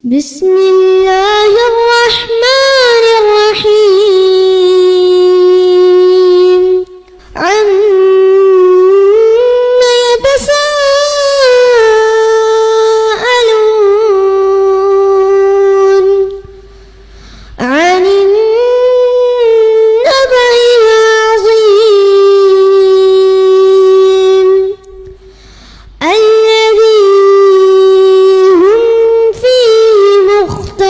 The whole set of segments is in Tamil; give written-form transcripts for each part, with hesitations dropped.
بسم الله الرحمن الرحيم عما يتساءلون عن النبأ العظيم الذي هم فيه مختلفون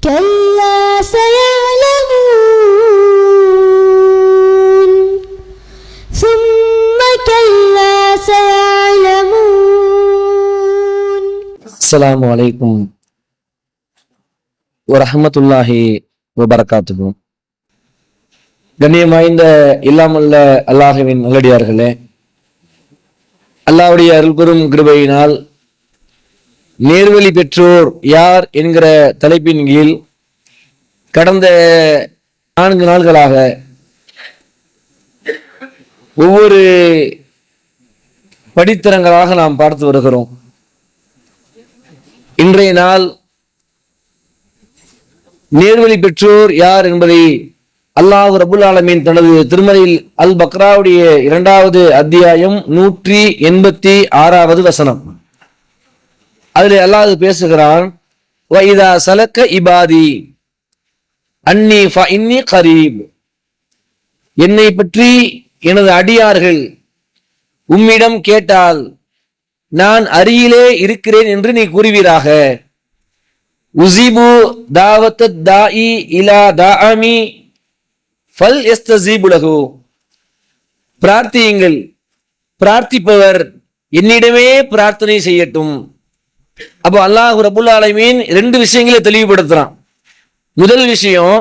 كلا سيعلمون ثم كلا سيعلمون. அஸ்ஸலாமு அலைக்கும் வரஹ்மத்துல்லாஹி வபரகாத்துஹு. கண்ணியம் வாய்ந்த இல்லாமல்ல அல்லாஹ்வின் நல்லடியார்களே, அல்லாஹ்வுடைய அருள்பெரும் கிருபையினால் நேர்வழி பெற்றோர் யார் என்கிற தலைப்பின் கீழ் கடந்த 4 நாட்களாக ஒவ்வொரு படித்தரங்களாக நாம் பார்த்து வருகிறோம். இன்றைய நாள் நேர்வழி பெற்றோர் யார் என்பதை அல்லாஹ் ரபுல் ஆலமீன் தனது திருமறையில் அல் பக்ராவுடைய 2வது அத்தியாயம் 186வது வசனம், அதில் அல்லாஹ் பேசுகிறான், வைதா சலக்க இபாதி அன்னி ஃபஇன்னி கரீப். என்னை பற்றி எனது அடியார்கள் உம்மிடம் கேட்டால் நான் அருகிலே இருக்கிறேன் என்று நீ கூறுவீராக. உஸிபு தாவத் தாஇ இலா தாஅமி ஃபல் யஸ்தஸீபு லஹு. பிரார்த்தியுங்கள், பிரார்த்திப்பவர் என்னிடமே பிரார்த்தனை செய்யட்டும். அப்போ அல்லாஹ் ரப்புல் ஆலமீன் 2 விஷயங்களை தெளிவுபடுத்துறான். முதல் விஷயம்,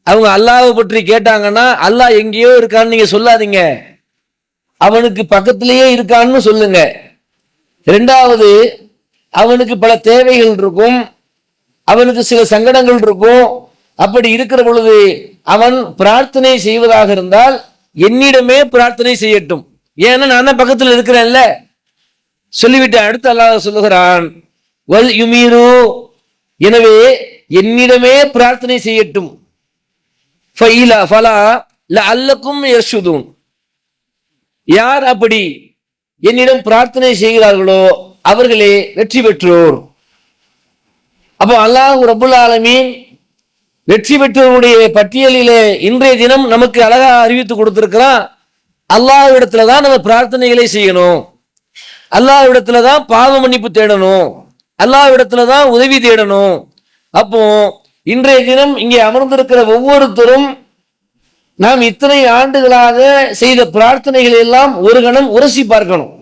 அவங்க அல்லாஹ்வை பற்றி கேட்டாங்கன்னா அல்லாஹ் எங்கேயோ இருக்கான்னு நீங்க சொல்லாதீங்க, அவனுக்கு பக்கத்திலேயே இருக்கான்னு சொல்லுங்க. 2வது, அவனுக்கு பல தேவைகள் இருக்கும், அவனுக்கு சில சங்கடங்கள் இருக்கும். அப்படி இருக்கிற பொழுது அவன் பிரார்த்தனை செய்வதாக இருந்தால் என்னிடமே பிரார்த்தனை செய்யட்டும், ஏன்னா நான் தான் பக்கத்தில் இருக்கிறேன்ல சொல்லிவிட்டு அடுத்து அல்லாஹ் சொல்லுகிறான், வல் யுமீரு, எனவே என்னிடமே பிரார்த்தனை செய்யட்டும். ஃபைலா ஃபலா லஅல்லக்கும் யர்ஷுதூன். யார் அப்படி என்னிடம் பிரார்த்தனை செய்கிறார்களோ அவர்களே வெற்றி பெற்றோர். அப்போ அல்லாஹ் ரப்புல் ஆலமீன் வெற்றி பெற்றோருடைய பட்டியலிலே இன்றைய தினம் நமக்கு அழகா அறிவித்து கொடுத்திருக்கிறான். அல்லாஹ்விடத்துல தான் நம்ம பிரார்த்தனைகளை செய்யணும், அல்லாஹ்விடத்துல தான் பாவ மன்னிப்பு தேடணும், அல்லாஹ்விடத்துல தான் உதவி தேடணும். அப்போ இன்றைய தினம் இங்கே அமர்ந்திருக்கிற ஒவ்வொருத்தரும் நாம் இத்தனை ஆண்டுகளாக செய்த பிரார்த்தனைகளை எல்லாம் ஒரு கணம் உரசி பார்க்கணும்.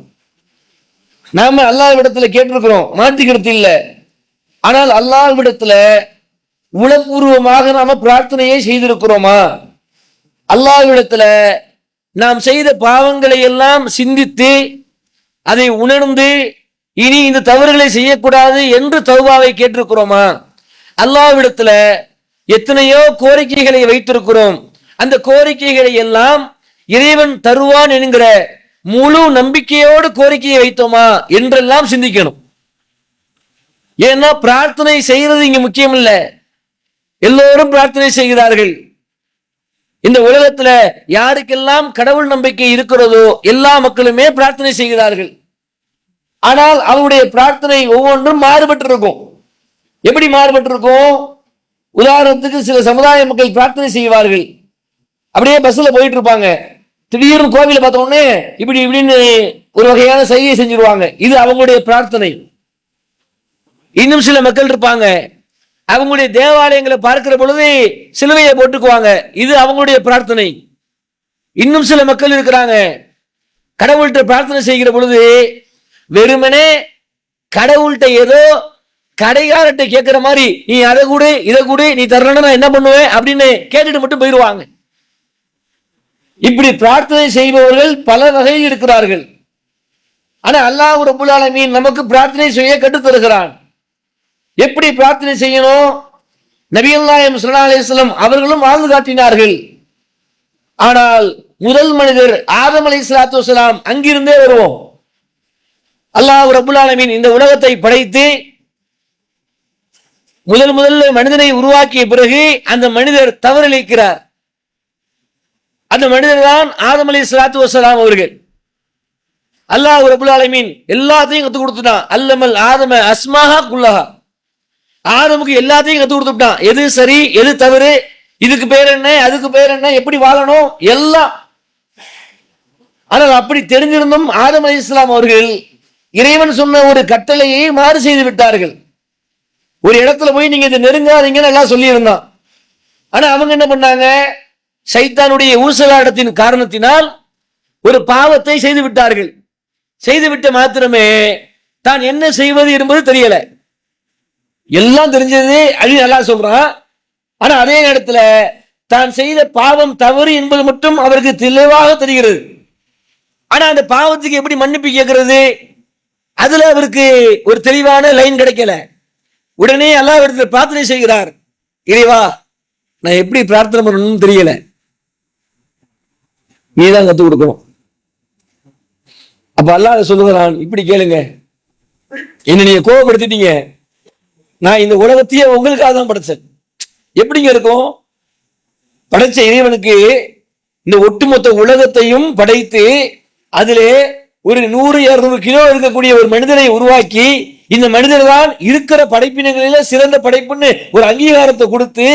நாம அல்லாஹ்விடத்துல கேட்டிருக்கிறோம், மாற்றிக்கிறது இல்லை. ஆனால் அல்லாஹ்விடத்துல உளப்பூர்வமாக நாம பிரார்த்தனையை செய்திருக்கிறோமா? அல்லாஹ்விடத்துல நாம் செய்த பாவங்களை எல்லாம் சிந்தித்து அதை உணர்ந்து இனி இந்த தவறுகளை செய்யக்கூடாது என்று தௌபாவை கேட்டிருக்கிறோமா? அல்லாஹ்விடத்துல எத்தனையோ கோரிக்கைகளை வைத்திருக்கிறோம், அந்த கோரிக்கைகளை எல்லாம் இறைவன் தருவான் என்கிற முழு நம்பிக்கையோடு கோரிக்கையை வைத்தோமா என்றெல்லாம் சிந்திக்கணும். ஏன்னா பிரார்த்தனை செய்யறது இங்க முக்கியம் இல்ல, எல்லோரும் பிரார்த்தனை செய்கிறார்கள். இந்த உலகத்துல யாருக்கெல்லாம் கடவுள் நம்பிக்கை இருக்கிறதோ எல்லா மக்களுமே பிரார்த்தனை செய்கிறார்கள். ஆனால் அவருடைய பிரார்த்தனை ஒவ்வொன்றும் மாறுபட்டு இருக்கும். எப்படி மாறுபட்டு இருக்கும்? உதாரணத்துக்கு சில சமுதாய மக்கள் பிரார்த்தனை செய்வார்கள், அப்படியே பஸ்ல போயிட்டு இருப்பாங்க, திடீர்னு கோவில பார்த்த உடனே இப்படி இப்படின்னு ஒரு வகையான செய்கை செஞ்சிருவாங்க, இது அவங்களுடைய பிரார்த்தனை. இன்னும் சில மக்கள் இருப்பாங்க, அவங்களுடைய தேவாலயங்களை பார்க்கிற பொழுது சிலுவையை போட்டுக்குவாங்க, இது அவங்களுடைய பிரார்த்தனை. இன்னும் சில மக்கள் இருக்கிறாங்க, கடவுள்கிட்ட பிரார்த்தனை செய்கிற பொழுது வெறுமனே கடவுள்கிட்ட ஏதோ கடைக்காரர்கிட்ட கேட்கிற மாதிரி, நீ அதை கூட இதை கூட நீ தரணும்னா நான் என்ன பண்ணுவேன் அப்படின்னு கேட்டுட்டு மட்டும் போயிடுவாங்க. இப்படி பிரார்த்தனை செய்பவர்கள் பல வகையில் இருக்கிறார்கள். ஆனா அல்லாஹ் ரப்புல் ஆலமீன் நமக்கு பிரார்த்தனை செய்ய கற்றுத் தருகிறான். எப்படி பிரார்த்தனை செய்யணும்? நபியல்லாஹு ஸல்லல்லாஹு அலைஹி வஸல்லம் அவர்களும் வாழ்ந்து காட்டினார்கள். ஆனால் முதல் மனிதர் ஆதம் அலைஹிஸ்ஸலாத்து வஸலாம் அங்கிருந்தே வருவோம். அல்லாஹ் ரப்புல் ஆலமீன் இந்த உலகத்தை படைத்து முதல்ல மனிதனை உருவாக்கிய பிறகு அந்த மனிதர் தவறிழைக்கிறார். அந்த மனிதர் தான் ஆதம் அலைஹிஸ்ஸலாத்து வஸ்ஸலாம் அவர்கள். அல்லாஹ் ரப்புல் ஆலமீன் எல்லாத்தையும் கற்றுக் கொடுத்துட்டான். அல்லமல் ஆதம அஸ்மாஹா குல்லஹா. ஆதமுக்கு எல்லாத்தையும் கற்றுக் கொடுத்துட்டான். எது சரி எது தவறு, இதுக்கு பேர் என்ன அதுக்கு பேர் என்ன, எப்படி வாழணும் எல்லாம். ஆனால் அப்படி தெரிஞ்சிருந்தும் ஆதம் அலைஹிஸ்ஸலாம் அவர்கள் இறைவன் சொன்ன ஒரு கட்டளையை மாறு செய்து விட்டார்கள். ஒரு இடத்துல போய் நீங்க இதை நெருங்காதீங்கன்னு எல்லாம் சொல்லி இருந்தான். ஆனா அவங்க என்ன பண்ணாங்க, சைத்தானுடைய ஊசலாட்டத்தின் காரணத்தினால் ஒரு பாவத்தை செய்து விட்டார்கள். செய்துவிட்ட மாத்திரமே தான் என்ன செய்வது என்பது தெரியல. எல்லாம் தெரிஞ்சது அழி நல்லா சொல்றான். ஆனா அதே நேரத்துல தான் செய்த பாவம் தவறு என்பது மட்டும் அவருக்கு தெளிவாக தெரிகிறது. ஆனா அந்த பாவத்துக்கு எப்படி மன்னிப்பு கேட்கிறது, அதுல அவருக்கு ஒரு தெளிவான லைன் கிடைக்கல. உடனே அல்லாஹ் இடத்துல பிரார்த்தனை செய்கிறார், இறைவா நான் எப்படி பிரார்த்தனை பண்ணணும்னு தெரியல, நீதான் கத்துக் கொடுக்கணும். அப்ப அல்லாஹ் சொல்லுகிறான், இப்படி கேளுங்க, என்ன நீங்க கோபப்படுத்திட்டீங்க, நான் இந்த உலகத்தையே உங்களுக்காக தான் படைச்சேன். எப்படிங்க இருக்கும், படைச்ச இறைவனுக்கு இந்த ஒட்டுமொத்த உலகத்தையும் படைத்து அதிலே ஒரு 100-200 கிலோ இருக்கக்கூடிய ஒரு மனிதனை உருவாக்கி இந்த மனிதர் தான் இருக்கிற படைப்பினங்களில சிறந்த படைப்புன்னு ஒரு அங்கீகாரத்தை கொடுத்து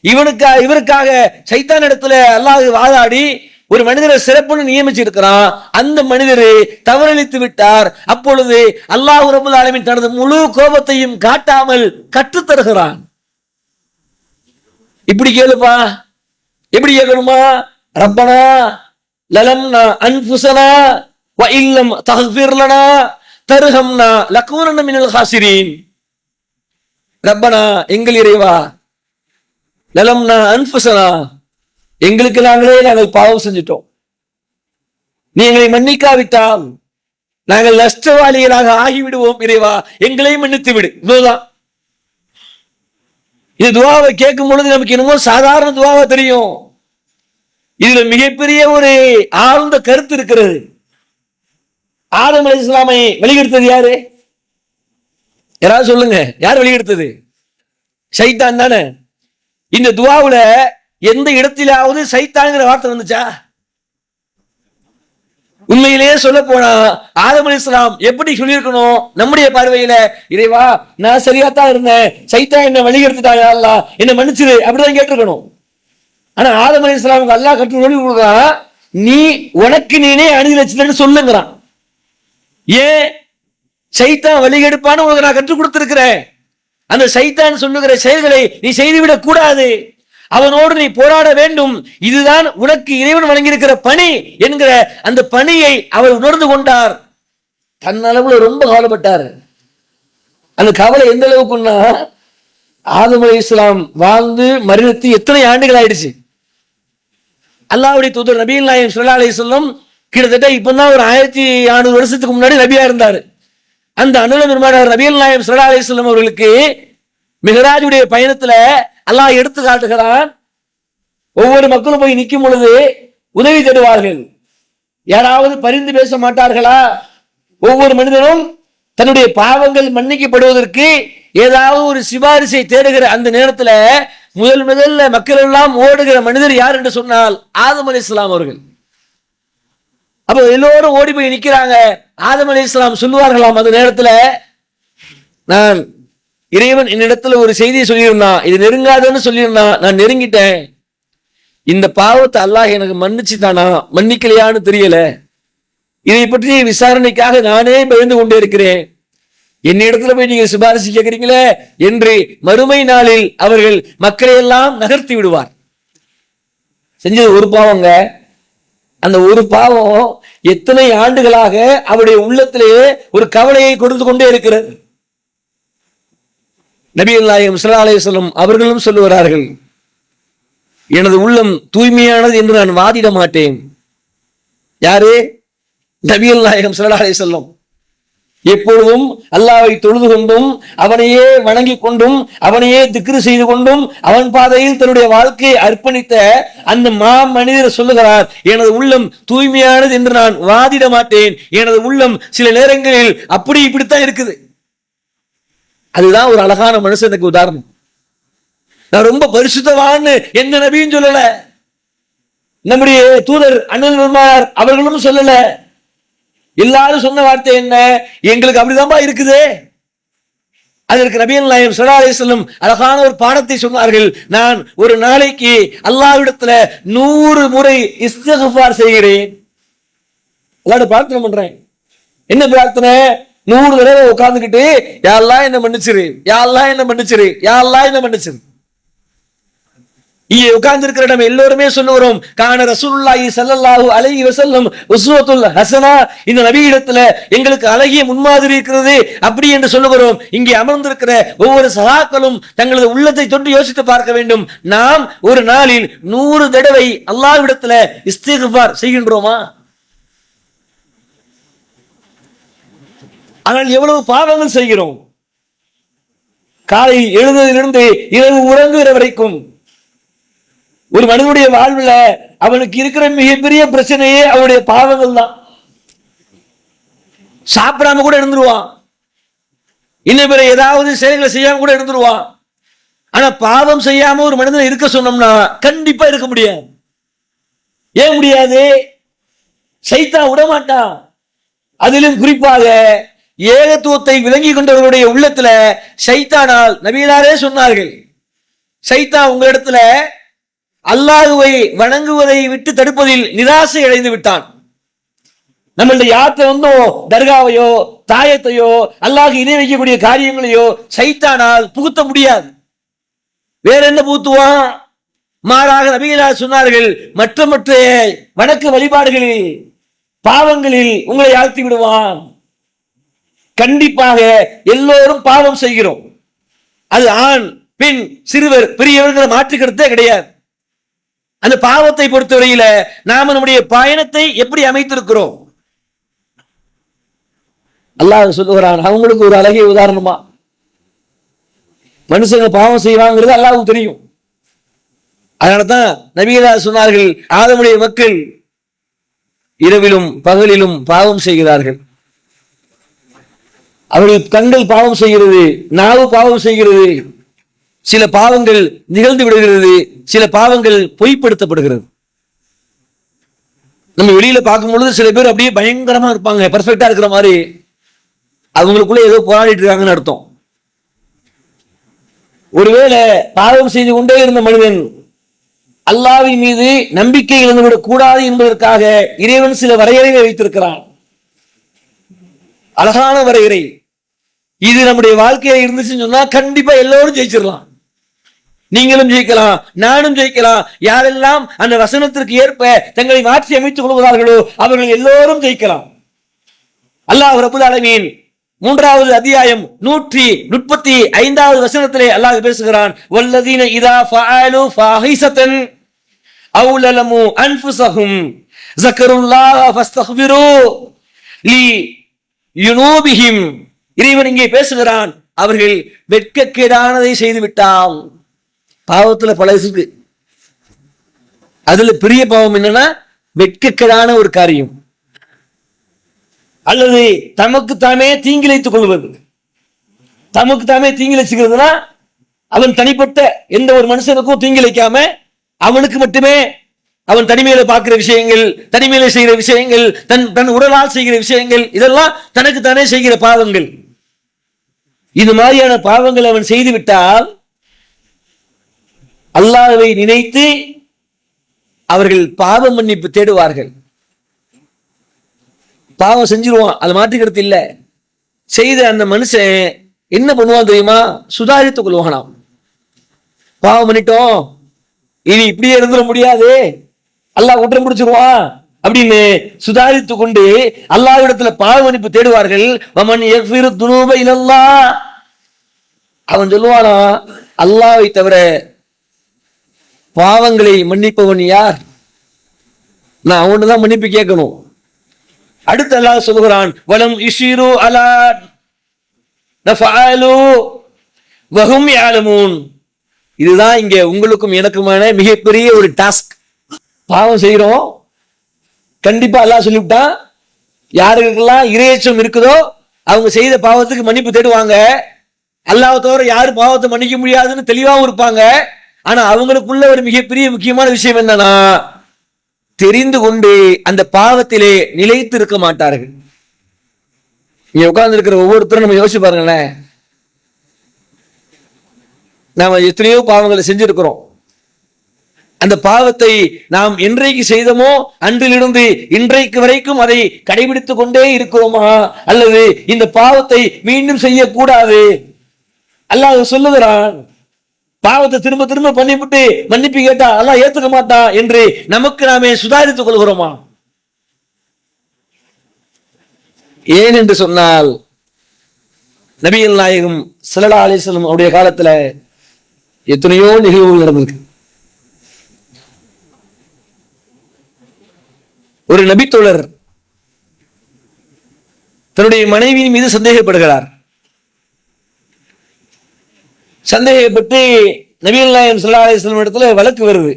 இவருக்காக சைத்தான் இடத்துல அல்லாஹ் வாதாடி ஒரு மனிதரை சிறப்புன்னு நியமிச்சிருக்கிறான். அந்த மனிதர் தவறளித்து விட்டார். அப்பொழுது அல்லாஹ் ரப்பல் ஆலமீன் தனது முழு கோபத்தையும் காட்டாமல் கற்றுத்தருகிறான். இப்படி கேளுப்பா, எப்படி கேட்கணுமா, ரப்பனா லலம்னா அன்ஃபுஸனா வ இல்லம் தக்ஃபிர் லனா தர்ஹம்னா லகூனன மினல் ஹாசிரீன். ரப்பனா எங்கள் இறைவா, லலம்னா அன்ஃபுஸனா எங்களுக்கு நாங்கள் பாவம் செஞ்சிட்டோம், நீ எங்களை மன்னிக்காவிட்டால் நாங்கள் நஷ்டவாளிகளாக ஆகிவிடுவோம், இறைவா எங்களை மன்னித்து விடு. இதுதான் இது துவாவை கேட்கும் பொழுது நமக்கு என்னமோ சாதாரண துவாவா தெரியும். இதுல மிகப்பெரிய ஒரு ஆழ்ந்த கருத்து இருக்கிறது. ஆதம் அலைஹிஸ்ஸலாமை வெளியெடுத்தது யாரு, யாராவது சொல்லுங்க, யார் வெளியெடுத்தது? சைத்தான் தானே. இந்த துவாவுல எந்த இடத்திலாவது சைத்தான்ங்கிற வார்த்தை வந்துச்சா? உண்மையிலேயே சொல்ல போனா ஆதம் அலைஹிஸ்ஸலாம் எப்படி சொல்லியிருக்கணும் நம்முடைய பார்வையில, இறைவா நான் சரியாத்தான் இருந்தேன், சைத்தான் என்ன வழிகெடுத்துட்டாங்க, அல்லாஹ் என்ன மன்னிச்சிரு அப்படிதான் கேட்டிருக்கணும். ஆனா ஆதம் அலைஹிஸ்ஸலாமுக்கு அல்லாஹ் கற்று சொல்லி கொடுக்குறான், நீ உனக்கு நீனே அணிதிலட்சணன்னு சொல்லுங்கிறான். ஏன், சைத்தான் வழிகெடுப்பான்னு உனக்கு நான் கற்றுக் கொடுத்திருக்கிறேன். அந்த சைத்தான் சொல்லுகிற செயல்களை நீ செய்துவிடக் கூடாது, அவனோடு நீ போராட வேண்டும், இதுதான் உனக்கு இறைவன் வழங்கியிருக்கிற பணி என்கிற அந்த பணியை அவர் உணர்ந்து கொண்டார். தன்னளவுல ரொம்ப கவலைப்பட்டார். அந்த கவலை எந்த அளவுக்குன்னா, ஆதம் அலைஹிஸ்ஸலாம் வாழ்ந்து மரித்து எத்தனை ஆண்டுகள் ஆயிடுச்சு. அல்லாஹ்வுடைய தூதர் நபிகள் நாயகம் ஸல்லல்லாஹு அலைஹி வஸல்லம் கிட்டத்தட்ட இப்பதான் ஒரு 1400 வருஷத்துக்கு முன்னாடி நபியா இருந்தாரு. அந்த அனுல பெருமானார் நபிகள் நாயகம் ஸல்லல்லாஹு அலைஹி வஸல்லம் அவர்களுக்கு மிஹ்ராஜுடைய பயணத்துல அல்லாஹ் எடுத்து காட்டுகிறான். ஒவ்வொரு மக்களும் போய் நிற்கும் பொழுது உதவி தேடுவார்கள், யாராவது பரிந்து பேச மாட்டார்களா? ஒவ்வொரு மனிதனும் தன்னுடைய பாவங்கள் மன்னிக்கப்படுவதற்கு ஏதாவது ஒரு சிபாரிசை தேடுகிற அந்த நேரத்துல முதல்ல மக்கள் எல்லாம் ஓடுகிற மனிதர் யார் என்று சொன்னால் ஆதம் அலைஹிஸ்ஸலாம் அவர்கள். அப்ப எல்லோரும் ஓடி போய் நிக்கிறாங்க. ஆதம் அலைஹிஸ்ஸலாம் சொல்லுவார்களாம், அந்த நேரத்துல நான் இறைவன் என்னிடத்துல ஒரு செய்தியை சொல்லியிருந்தான், இது நெருங்காதன்னு சொல்லியிருந்தான், நான் நெருங்கிட்டேன், இந்த பாவத்தை அல்லாஹ் எனக்கு மன்னிச்சுட்டானா மன்னிக்கலையான்னு தெரியல, இதை பற்றி விசாரணைக்காக நானே பயந்து கொண்டே இருக்கிறேன், என்னிடத்துல போய் நீங்க சிபாரிசு கேட்கிறீங்களே என்று மறுமை நாளில் அவர்கள் மக்களை எல்லாம் நகர்த்தி விடுவார். செஞ்சது ஒரு பாவங்க, அந்த ஒரு பாவம் எத்தனை ஆண்டுகளாக அவருடைய உள்ளத்திலேயே ஒரு கவலையை கொடுத்து கொண்டே இருக்கிறது. நபிகள் நாயகம் ஸல்லல்லாஹு அலைஹி வஸல்லம் அவர்களும் சொல்லுகிறார்கள், எனது உள்ளம் தூய்மையானது என்று நான் வாதிட மாட்டேன். யாரு? நபிகள் நாயகம் ஸல்லல்லாஹு அலைஹி வஸல்லம். எப்பொழுதும் அல்லாஹ்வை தொழுது கொண்டும் அவனையே வணங்கி கொண்டும் அவனையே திக்ரு செய்து கொண்டும் அவன் பாதையில் தன்னுடைய வாழ்க்கையை அர்ப்பணித்த அந்த மனிதர் சொல்லுகிறார், எனது உள்ளம் தூய்மையானது என்று நான் வாதிட மாட்டேன். எனது உள்ளம் சில நேரங்களில் அப்படி இப்படித்தான் இருக்குது. அதுதான் ஒரு அழகான மனுஷனுக்கு உதாரணம். நான் ரொம்ப பரிசுத்தவான்னு எந்த நபியும் சொல்லல, நம்முடைய தூதர் அண்ணல் பெருமானார் அவர்களும் சொல்லல. எல்லாரும் சொன்ன வார்த்தை என்ன? எங்களுக்கு அப்படிதான் இருக்குது. அதற்கு நபிகள் நாயகம் ஸல்லல்லாஹு அலைஹி வஸல்லம் அழகான ஒரு பாடத்தை சொன்னார்கள். நான் ஒரு நாளைக்கு அல்லாஹ்விடத்துல 100 முறை இஸ்திக்ஃபார் செய்கிறேன். அல்லாஹ்ட்ட பிரார்த்தனை பண்றேன். என்ன பிரார்த்தனை? 100 தடவை உட்கார்ந்துக்கிட்டு யா அல்லாஹ் என்ன மன்னிச்சிரு, யா அல்லாஹ் என்ன மன்னிச்சிரு, யா அல்லாஹ் என்ன மன்னிச்சிரு. இங்கே உட்கார்ந்து இருக்கிற நம்ம எல்லோருமே சொல்லுகிறோம், கான ரசூலுல்லாஹி ஸல்லல்லாஹு அலைஹி வஸல்லம் உஸ்வத்துல் ஹஸனா, இந்த நபியிடத்துல எங்களுக்கு அழகிய முன்மாதிரி இருக்கிறது அப்படி என்று சொல்லுகிறோம். இங்கே அமர்ந்திருக்கிற ஒவ்வொரு சகாக்களும் தங்களது உள்ளத்தை தொட்டு யோசித்து பார்க்க வேண்டும். நாம் ஒரு நாளில் 100 தடவை அல்லாஹ்விடத்துல இஸ்திக்ஃபார் செய்கின்றோமா? ஆனால் எவ்வளவு பாவங்கள் செய்கிறோம். காலை எழுந்ததிலிருந்து இரவு உறங்குகிற வரைக்கும் ஒரு மனிதனுடைய வாழ்வுல அவனுக்கு இருக்கிற மிகப்பெரிய பிரச்சனையே அவனுடைய பாவங்கள் தான். சாப்பிடாம கூட இருந்துருவான், இன்னும் பிற ஏதாவது செயல்களை செய்யாம கூட இருந்துருவான். ஆனா பாவம் செய்யாம ஒரு மனிதன் இருக்க சொன்னோம்னா கண்டிப்பா இருக்க முடியாது. ஏன் முடியாது? சைத்தான் விடமாட்டான். அதிலும் குறிப்பாக ஏகத்துவத்தை விளங்கி கொண்டவர்களுடைய உள்ளத்துல சைத்தானால், நபிகளாரே சொன்னார்கள், சைத்தான் உங்களிடத்துல அல்லாஹ்வை வணங்குவதை விட்டு தடுப்பதில் நிராசை அடைந்து விட்டான். நம்மளுடைய யாத்திரை தர்காவையோ தாயத்தையோ அல்லாஹ் இணை வைக்கக்கூடிய காரியங்களையோ சைத்தானால் புகுத்த முடியாது. வேற என்ன புகுத்துவான்? மாறாக நபிகளார் சொன்னார்கள், மற்ற வணக்க வழிபாடுகளில் பாவங்களில் உங்களை ஆழ்த்தி விடுவான். கண்டிப்பாக எல்லோரும் பாவம் செய்கிறோம். அது ஆண் பெண் சிறுவர் பெரியவர்கள் மாற்றுக்கிறதே கிடையாது. அந்த பாவத்தை பொறுத்தவரையில நாம நம்முடைய பயணத்தை எப்படி அமைத்திருக்கிறோம்? அல்லாஹ் சொல்லுகிறான், அவங்களுக்கு ஒரு அழகிய உதாரணமா, மனுஷங்க பாவம் செய்வாங்கிறது அல்லாஹ்வுக்கு தெரியும். அதனாலதான் நபிகளார் சொன்னார்கள், ஆதமுடைய மக்கள் இரவிலும் பகலிலும் பாவம் செய்கிறார்கள். அவர்கள் கண்கள் பாவம் செய்கிறது, நாவு பாவம் செய்கிறது, சில பாவங்கள் நிகழ்ந்து விடுகிறது, சில பாவங்கள் பொய்ப்படுத்தப்படுகிறது. நம்ம வெளியில பார்க்கும் பொழுது சில பேர் அப்படியே பயங்கரமா இருப்பாங்க, பெர்ஃபெக்டா இருக்கிற மாதிரி. அவங்களுக்குள்ள ஏதோ போராடிட்டு இருக்காங்கன்னு அர்த்தம். ஒருவேளை பாவம் செய்து கொண்டே இருந்த மனிதன் அல்லாஹ்வின் மீது நம்பிக்கை இழந்துவிடக் கூடாது என்பதற்காக இறைவன் சில வரையறைகளை வைத்திருக்கிறான். அழகான வரையறை. இது நம்முடைய வாழ்க்கையில இருந்துச்சுன்னு சொன்னா கண்டிப்பா எல்லோரும் ஜெயிச்சிடலாம். நீங்களும் ஜெயிக்கலாம், நானும் ஜெயிக்கலாம். யாரெல்லாம் அந்த வசனத்திற்கு ஏற்ப தங்களை மாற்றி அமைத்துக் கொள்கிறார்களோ அவர்கள் எல்லோரும் ஜெயிக்கலாம். அல்லாஹ் ரப்பல் ஆலமீன் 3வது அத்தியாயம் 135வது வசனத்திலே அல்லாஹ் பேசுகிறான், வல்லதீன இதா ஃபஅலு ஃபாஹிஸத்தன் அவ் லலமு அன்ஃபுஸஹும் ஸக்கருல்லாஹ ஃபஸ்தக்பிரு லி யுனூபிஹிம். இறைவன் இங்கே பேசுகிறான், அவர்கள் வெட்கக்கேடானதை செய்து விட்டால். பாவத்துல பல இருக்கு. அதுல பெரிய பாவம் என்னன்னா வெட்கக்கேடான ஒரு காரியம், அல்லது தமக்கு தாமே தீங்கிழைத்துக் கொள்வது. தமக்கு தாமே தீங்கிழைச்சுக்கிறதுனா அவன் தனிப்பட்ட எந்த ஒரு மனுஷனுக்கும் தீங்கிழைக்காம அவனுக்கு மட்டுமே அவன் தனிமையில பார்க்கிற விஷயங்கள், தனிமையில செய்கிற விஷயங்கள், தன் உடலால் செய்கிற விஷயங்கள், இதெல்லாம் தனக்கு தானே செய்கிற பாவங்கள். இது மாதிரியான பாவங்கள் அவன் செய்து விட்டால் அல்லாஹ்வை நினைத்து அவர்கள் பாவ மன்னிப்பு தேடுவார்கள். பாவம் செஞ்சிருவான், அது மாற்றுக்கிறது இல்ல. செய்த அந்த மனுஷன் என்ன பண்ணுவான் தெரியுமா? சுதாரித்துக் கொள்வானாம். பாவம் பண்ணிட்டோம், இனி இப்படியே இருந்துட முடியாது, அல்லாஹ் குற்றம் பிடிச்சிருவான் அப்படின்னு சுதாரித்துக் கொண்டு அல்லாஹ்விடத்துல பாவ மன்னிப்பு தேடுவார்கள். வமன் யக்ஃபிரு துனூப இலல்லாஹ், அவன் சொல்லுவானா, அல்லாஹ்வை தவிர பாவங்களை மன்னிப்பவன் யார்? நான் அவன்தான் மன்னிப்பு கேட்கணும். அடுத்து அல்லாஹ் சொல்கிறான், வலம் இஷிரு அலா நஃபஅலு வஹும் யஅலமூன். இதுதான் இங்க உங்களுக்கும் எனக்குமான மிகப்பெரிய ஒரு டாஸ்க். பாவம் செய்கிறோம், கண்டிப்பா அல்லாஹ் சொல்லிவிட்டான், யாருக்கெல்லாம் இறையச்சம் இருக்குதோ அவங்க செய்த பாவத்துக்கு மன்னிப்பு தேடுவாங்க. அல்லாஹ் தவிர யாரு பாவத்தை மன்னிக்க முடியாதுன்னு தெளிவாகவும் இருப்பாங்க. ஆனா அவங்களுக்குள்ள ஒரு மிகப்பெரிய முக்கியமான விஷயம் என்னன்னா, தெரிந்து கொண்டு அந்த பாவத்திலே நிலைத்து இருக்க மாட்டார்கள். இங்க உட்கார்ந்து இருக்கிற ஒவ்வொருத்தரும் நம்ம யோசிச்சு பாருங்களேன். நாம எத்தனையோ பாவங்களை செஞ்சிருக்கிறோம். அந்த பாவத்தை நாம் என்றைக்கு செய்தோமோ அன்றிலிருந்து இன்றைக்கு வரைக்கும் அதை கடைபிடித்துக் கொண்டே இருக்கிறோமா, அல்லது இந்த பாவத்தை மீண்டும் செய்யக்கூடாது அல்லாஹ் சொல்லுகிறான், பாவத்தை திரும்ப திரும்ப பண்ணிவிட்டு மன்னிப்பு கேட்டா அல்லாஹ் ஏத்துக்க மாட்டான் என்று நமக்கு நாமே சுதாரித்துக் கொள்கிறோமா? ஏன் என்று சொன்னால், நபிகள் நாயகம் ஸல்லல்லாஹு அலைஹி வஸல்லம் அவருடைய காலத்துல எத்தனையோ நிகழ்வுகள் நடந்திருக்கு. ஒரு நபித்தோழர் தன்னுடைய மனைவியின் மீது சந்தேகப்படுகிறார். சந்தேகப்பட்டு நபிகள் நாயகம் ஸல்லல்லாஹு அலைஹி வஸல்லம் இடத்துல வழக்கு வருது.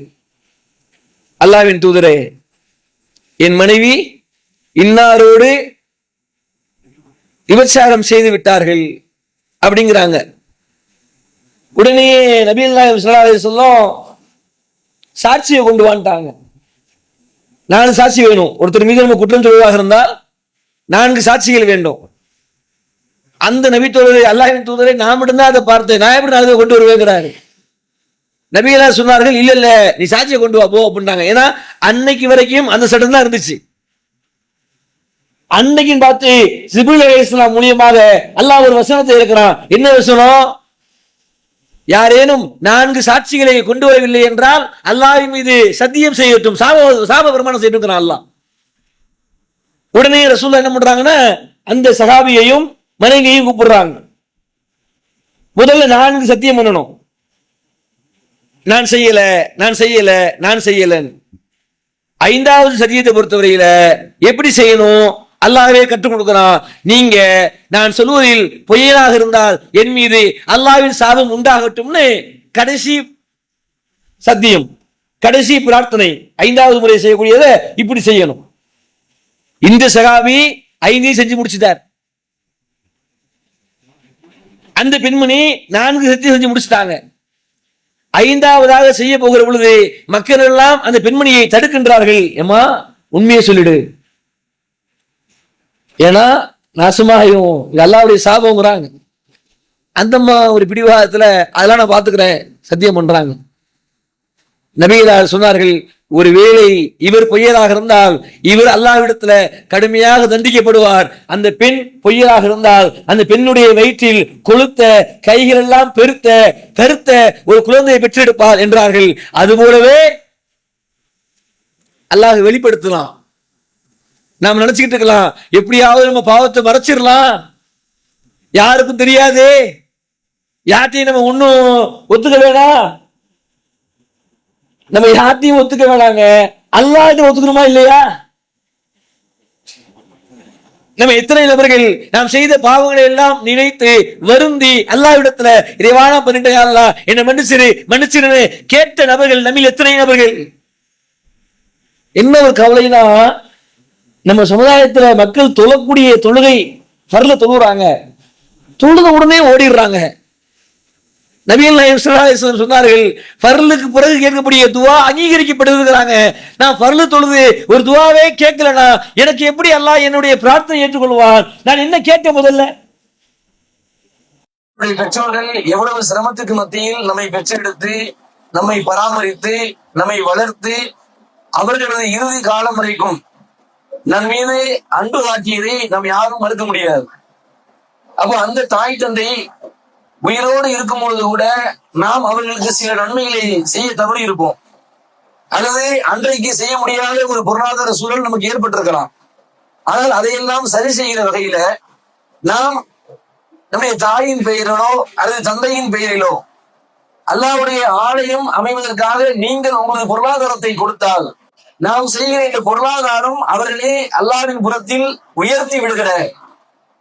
அல்லாஹ்வின் தூதரே, என் மனைவி இன்னாரோடு விபச்சாரம் செய்து விட்டார்கள் அப்படிங்கிறாங்க. உடனே நபிகள் நாயகம் ஸல்லல்லாஹு அலைஹி வஸல்லம் சாட்சியை கொண்டு வந்துட்டாங்க. 4 சாட்சி வேணும். ஒருத்தர் மீது நம்ம குற்றம் சொல்வதாக இருந்தால் 4 சாட்சிகள் வேண்டும். அந்த நபித்தோழரை, அல்லாஹ்வின் தூதரை, நான் மட்டும்தான் அதை பார்த்தேன், நான் எப்படி அதை கொண்டு வருவேங்கிறாரு. நபிகளா சொன்னார்கள், இல்ல இல்ல நீ சாட்சியை கொண்டு வா போ அப்படின்ட்டாங்க. ஏன்னா அன்னைக்கு வரைக்கும் அந்த சட்டம் தான் இருந்துச்சு. அன்னைக்கு பார்த்து ஜிப்ரீல் அலைஹிஸ்ஸலாம் மூலியமாக அல்லாஹ் ஒரு வசனத்தை இருக்கிறான். என்ன வசனம்? யாரேனும் 4 சாட்சிகளை கொண்டு வரவில்லை என்றால் அல்லாஹ்வின் மீது சத்தியம் செய்யட்டும், சாப பிரமாணம் செய்யட்டும் அல்லாஹ். உடனே ரசூலுல்லாஹ் என்ன பண்றாங்கன்னா, அந்த சஹாபியையும் மனைவியையும் கூப்பிடுறாங்க. முதல்ல 4 சத்தியம் பண்ணணும். நான் செய்யல, நான் செய்யல, நான் செய்யல. 5வது சத்தியத்தை பொறுத்தவரையில எப்படி செய்யணும் அல்லாஹ்வே கற்றுக் கொடுக்கிறான். நீங்க நான் சொல்வதில் பொய்யலாக இருந்தால் என் மீது அல்லாஹ்வின் சாபம் உண்டாகட்டும்னு கடைசி சத்தியம், கடைசி பிரார்த்தனை, 5வது முறை செய்யக்கூடியதை இப்படி செய்யணும். இந்த சகாபி 5 செஞ்சு முடிச்சுட்டார். அந்த பெண்மணி 4 சத்தியம் செஞ்சு முடிச்சுட்டாங்க. 5வதாக செய்ய போகிற பொழுது மக்கள் எல்லாம் அந்த பெண்மணியை தடுக்கின்றார்கள். ஏமா உண்மையை சொல்லிடு, ஏன்னா நாசமாயும் அல்லாஹ்வுடைய சாபம்ங்கிறாங்க. அந்தம்மா ஒரு பிடிவாதத்துல அதெல்லாம் நான் பாத்துக்கிறேன் சத்தியம் பண்றாங்க. நபிகளார் சொன்னார்கள், ஒருவேளை இவர் பொய்யராக இருந்தால் இவர் அல்லாஹ்விடத்துல கடுமையாக தண்டிக்கப்படுவார். அந்த பெண் பொய்யராக இருந்தால் அந்த பெண்ணுடைய வயிற்றில் கொளுத்த, கைகள் எல்லாம் பெருத்த கருத்த ஒரு குழந்தையை பெற்றெடுப்பார் என்றார்கள். அதுபோலவே அல்லாஹ் வெளிப்படுத்தலாம். நாம் நினைச்சுக்கிட்டு இருக்கலாம், எப்படியாவது நம்ம பாவத்தை மறைச்சிடலாம், யாருக்கும் தெரியாது, யார்ட்டையும் நம்ம ஒன்னும் ஒத்துக்க வேணாம், நம்ம யார்ட்டையும் ஒத்துக்க வேணாங்க, அல்லாஹ்ட்ட ஒத்துக்கணுமா இல்லையா? நம்ம எத்தனை நபர்கள் நாம் செய்த பாவங்களை எல்லாம் நினைத்து வருந்தி அல்லாஹ்விடத்துல இறைவானா பண்ணிட்டேன் அல்லாஹ் என்னை மன்னிச்சிரு கேட்ட நபர்கள் நம்ம எத்தனை நபர்கள்? என்ன ஒரு கவலைனா, நம்ம சமுதாயத்துல மக்கள் தொழக்கூடிய தொழுகை ஃபர்ல தொழுறாங்க, தொழுத உடனே ஓடிடுறாங்க. நபிகள் நாயகம் ஸல்லல்லாஹு அலைஹி வஸல்லம் சொன்னார்கள், ஃபர்லுக்கு பிறகு கேட்கக்கூடிய துஆ அங்கீகரிக்கப்படுகிறாங்க. நான் ஃபர்லு தொழுது ஒரு துஆவே கேட்கலனா எனக்கு எப்படி அல்லாஹ் என்னுடைய பிரார்த்தனை ஏற்றுக்கொள்வான்? நான் என்ன கேட்டேன்? முதல்ல பெற்றோர்கள் எவ்வளவு சிரமத்துக்கு மத்தியில் நம்மை பெற்றெடுத்து நம்மை பராமரித்து நம்மை வளர்த்து அவர்களது இறுதி காலம் வரைக்கும் நம் மீது அன்பு காட்டியதை நாம் யாரும் மறுக்க முடியாது. அப்போ அந்த தாய் தந்தை உயிரோடு இருக்கும் பொழுது கூட நாம் அவர்களுக்கு சில நன்மைகளை செய்ய தவறி இருப்போம், அல்லது அன்றைக்கு செய்ய முடியாத ஒரு பொருளாதார சூழல் நமக்கு ஏற்பட்டிருக்கலாம். ஆனால் அதையெல்லாம் சரி செய்கிற வகையில நாம் நம்முடைய தாயின் பெயரிலோ அல்லது தந்தையின் பெயரிலோ அல்லாஹ்வுடைய ஆலயம் அமைவதற்காக நீங்கள் உங்களது பொருளாதாரத்தை கொடுத்தால் நாம் செய்கிற இந்த பொருளாதாரம் அவர்களே அல்லாஹ்வின் புறத்தில் உயர்த்தி விடுகிற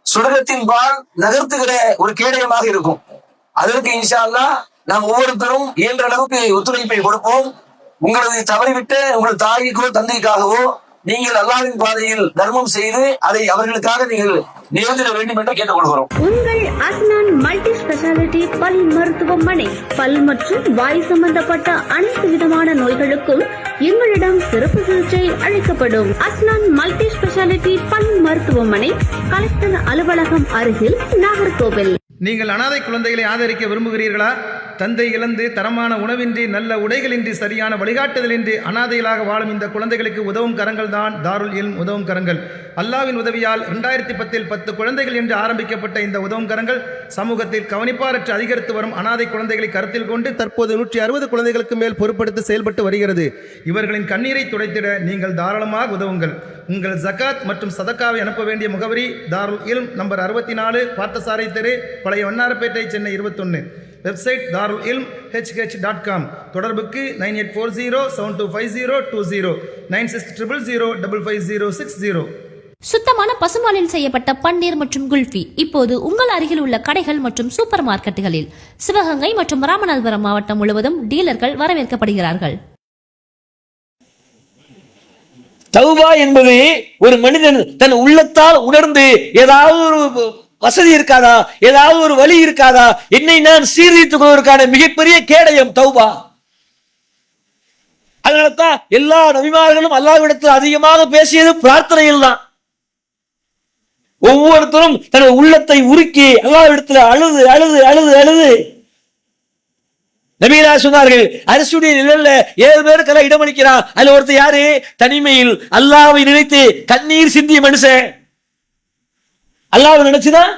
சுடகத்தின் பால் நகர்த்துகிற ஒரு கேடயமாக இருக்கும். அதற்கு இன்ஷா அல்லாஹ் நாம் ஒவ்வொருத்தரும் இயன்ற அளவுக்கு ஒத்துழைப்பை கொடுப்போம். உங்களது தவறிவிட்ட உங்கள் தாய்க்கோ தந்தைக்காகவோ நீங்கள் அல்லாஹ்வின் பாதையில் தர்மம் செய்து அதை அவர்களுக்காக நீங்கள் நிகழ்த்திட வேண்டும் என்று கேட்டுக்கொள்கிறோம். உங்கள் அஸ்னான் மல்டி ஸ்பெஷாலிட்டி பல் மருத்துவமனை பல் மற்றும் வாய் சம்பந்தப்பட்ட அனைத்து விதமான நோய்களுக்கும் எங்களிடம் சிறப்பு சிகிச்சை அளிக்கப்படும். அஸ்னான் மல்டி ஸ்பெஷாலிட்டி பல் மருத்துவமனை கலெக்டர் அலுவலகம் அருகில் நாகர்கோவில். நீங்கள் அனாதை குழந்தைகளை ஆதரிக்க விரும்புகிறீர்களா? தந்தை இழந்து தரமான உணவின்றி நல்ல உடைகளின்றி சரியான வழிகாட்டுதலின்றி அனாதைகளாக வாழும் இந்த குழந்தைகளுக்கு உதவும் கரங்கள் தான் தாருல் இல்ம் உதவும் கரங்கள். அல்லாஹ்வின் உதவியால் 2010 10 குழந்தைகள் என்று ஆரம்பிக்கப்பட்ட இந்த உதவும் கரங்கள் சமூகத்தில் கவனிப்பாரற்று அதிகரித்து வரும் அனாதை குழந்தைகளை கருத்தில் கொண்டு தற்போது 160 குழந்தைகளுக்கு மேல் பொறுப்படுத்தி செயல்பட்டு வருகிறது. இவர்களின் கண்ணீரை துடைத்திட நீங்கள் தாராளமாக உதவுங்கள். உங்கள் ஜகாத் மற்றும் சதக்காவை அனுப்ப வேண்டிய முகவரி தாருல் இல்ம் நம்பர் 64 பார்த்தசாரை தெரு, பழைய வண்ணாரப்பேட்டை, சென்னை 21. Website darulilmhh.com. தொடர்புக்கு 9840725020 9600055060. சுத்தமான பசுமாலில் செய்யப்பட்ட பன்னீர் மற்றும் குல்ஃபி இப்போது உங்கள் அருகில் உள்ள கடைகள் மற்றும் சூப்பர் மார்க்கெட்டுகளில் சிவகங்கை மற்றும் ராமநாதபுரம் மாவட்டம் முழுவதும் டீலர்கள் வரவேற்கப்படுகிறார்கள். தௌபா என்பது ஒரு மனிதன் தன் உள்ளத்தால் உணர்ந்து ஏதாவது ஒரு வசதி இருக்காதா, ஏதாவது ஒரு வழி இருக்காதா, என்னை நான் சீர்திருத்திக் கொள்வதற்கான மிகப்பெரிய கேடயம் தௌபா. அதனால்தான் எல்லா நபிமார்களும் அல்லாஹ்விடத்தில் அதிகமாக பேசியது பிரார்த்தனையில் தான். ஒவ்வொருத்தரும் தனது உள்ளத்தை உருக்கி அல்லாஹ்விடத்தில் அழுது அழுது அழுது அழுது நபிகளா சொன்னார்கள், அரசுடைய நிழல்ல 7 பேருக்கெல்லாம் இடமளிக்கிறான். அதுல ஒருத்தர் யாரு? தனிமையில் அல்லாஹ்வை நினைத்து கண்ணீர் சிந்திய மனுஷன். அல்லாஹ்வை நினைச்சுதான்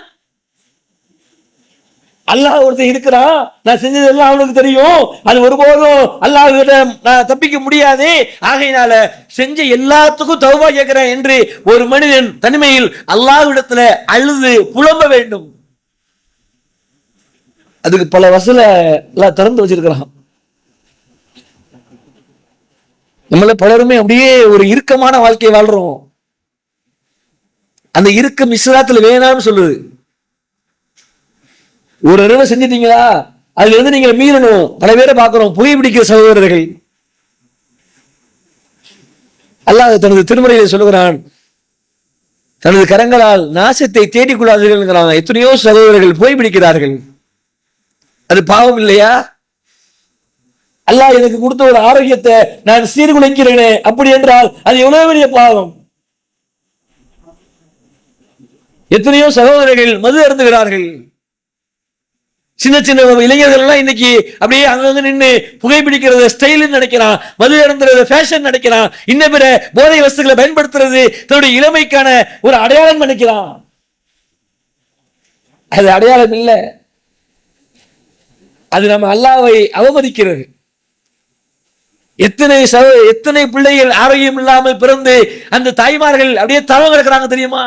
அல்லாஹ் ஒருத்தர் இருக்கிறான், நான் செஞ்சதெல்லாம் அவனுக்கு தெரியும், அது ஒருபோதும் அல்லாஹ்விட நான் தப்பிக்க முடியாது, ஆகையினால செஞ்ச எல்லாத்துக்கும் தௌபா கேட்கிறேன் என்று ஒரு மனிதன் தனிமையில் அல்லாஹ்விடத்துல அழுது புலம்ப வேண்டும். அதுக்கு பல வசல எல்லாம் திறந்து வச்சிருக்கிறான். நம்மள பலருமே அப்படியே ஒரு இறுக்கமான வாழ்க்கை வாழ்றோம். அந்த இறுக்கம் இஸ்லாத்துல வேணாம்னு சொல்லுது. ஒரு தடவை செஞ்சிட்டீங்களா அதுல இருந்து நீங்க மீறணும். பல பேரை பார்க்கிறோம், புகைப்பிடிக்கிற சகோதரர்கள். அல்லாஹ் தனது திருமறையில சொல்லுகிறான், தனது கரங்களால் நாசத்தை தேடிக்கொள்ளாதீர்கள். எத்தனையோ சகோதரர்கள் புகைப்பிடிக்கிறார்கள். அது பாவம் இல்லையா? அல்லாஹ் எனக்கு கொடுத்த ஒரு ஆரோக்கியத்தை நான் சீர்குலைக்கிறேனே அப்படி என்றால் அது எவ்வளவு பெரிய பாவம். எத்தனையோ சகோதரர்கள் மது அருந்துகிறார்கள். சின்ன சின்ன இளைஞர்கள் எல்லாம் இன்னைக்கு அப்படியே அங்கங்க நின்று புகைப்பிடிக்கிறது ஸ்டைல் நினைக்கிறான், மது அருந்துறது ஃபேஷன் நினைக்கிறான், இன்ன பிற போதை வஸ்துக்களை பயன்படுத்துறது தன்னுடைய இளமைக்கான ஒரு அடையாளம் நினைக்கிறான். அது அடையாளம் இல்லை, அது நம்ம அல்லாஹ்வை அவமதிக்கிறது. எத்தனை பிள்ளைகள் ஆரோக்கியம் இல்லாமல் பிறந்து அந்த தாய்மார்கள் அப்படியே தவம் கிடக்கிறாங்க தெரியுமா?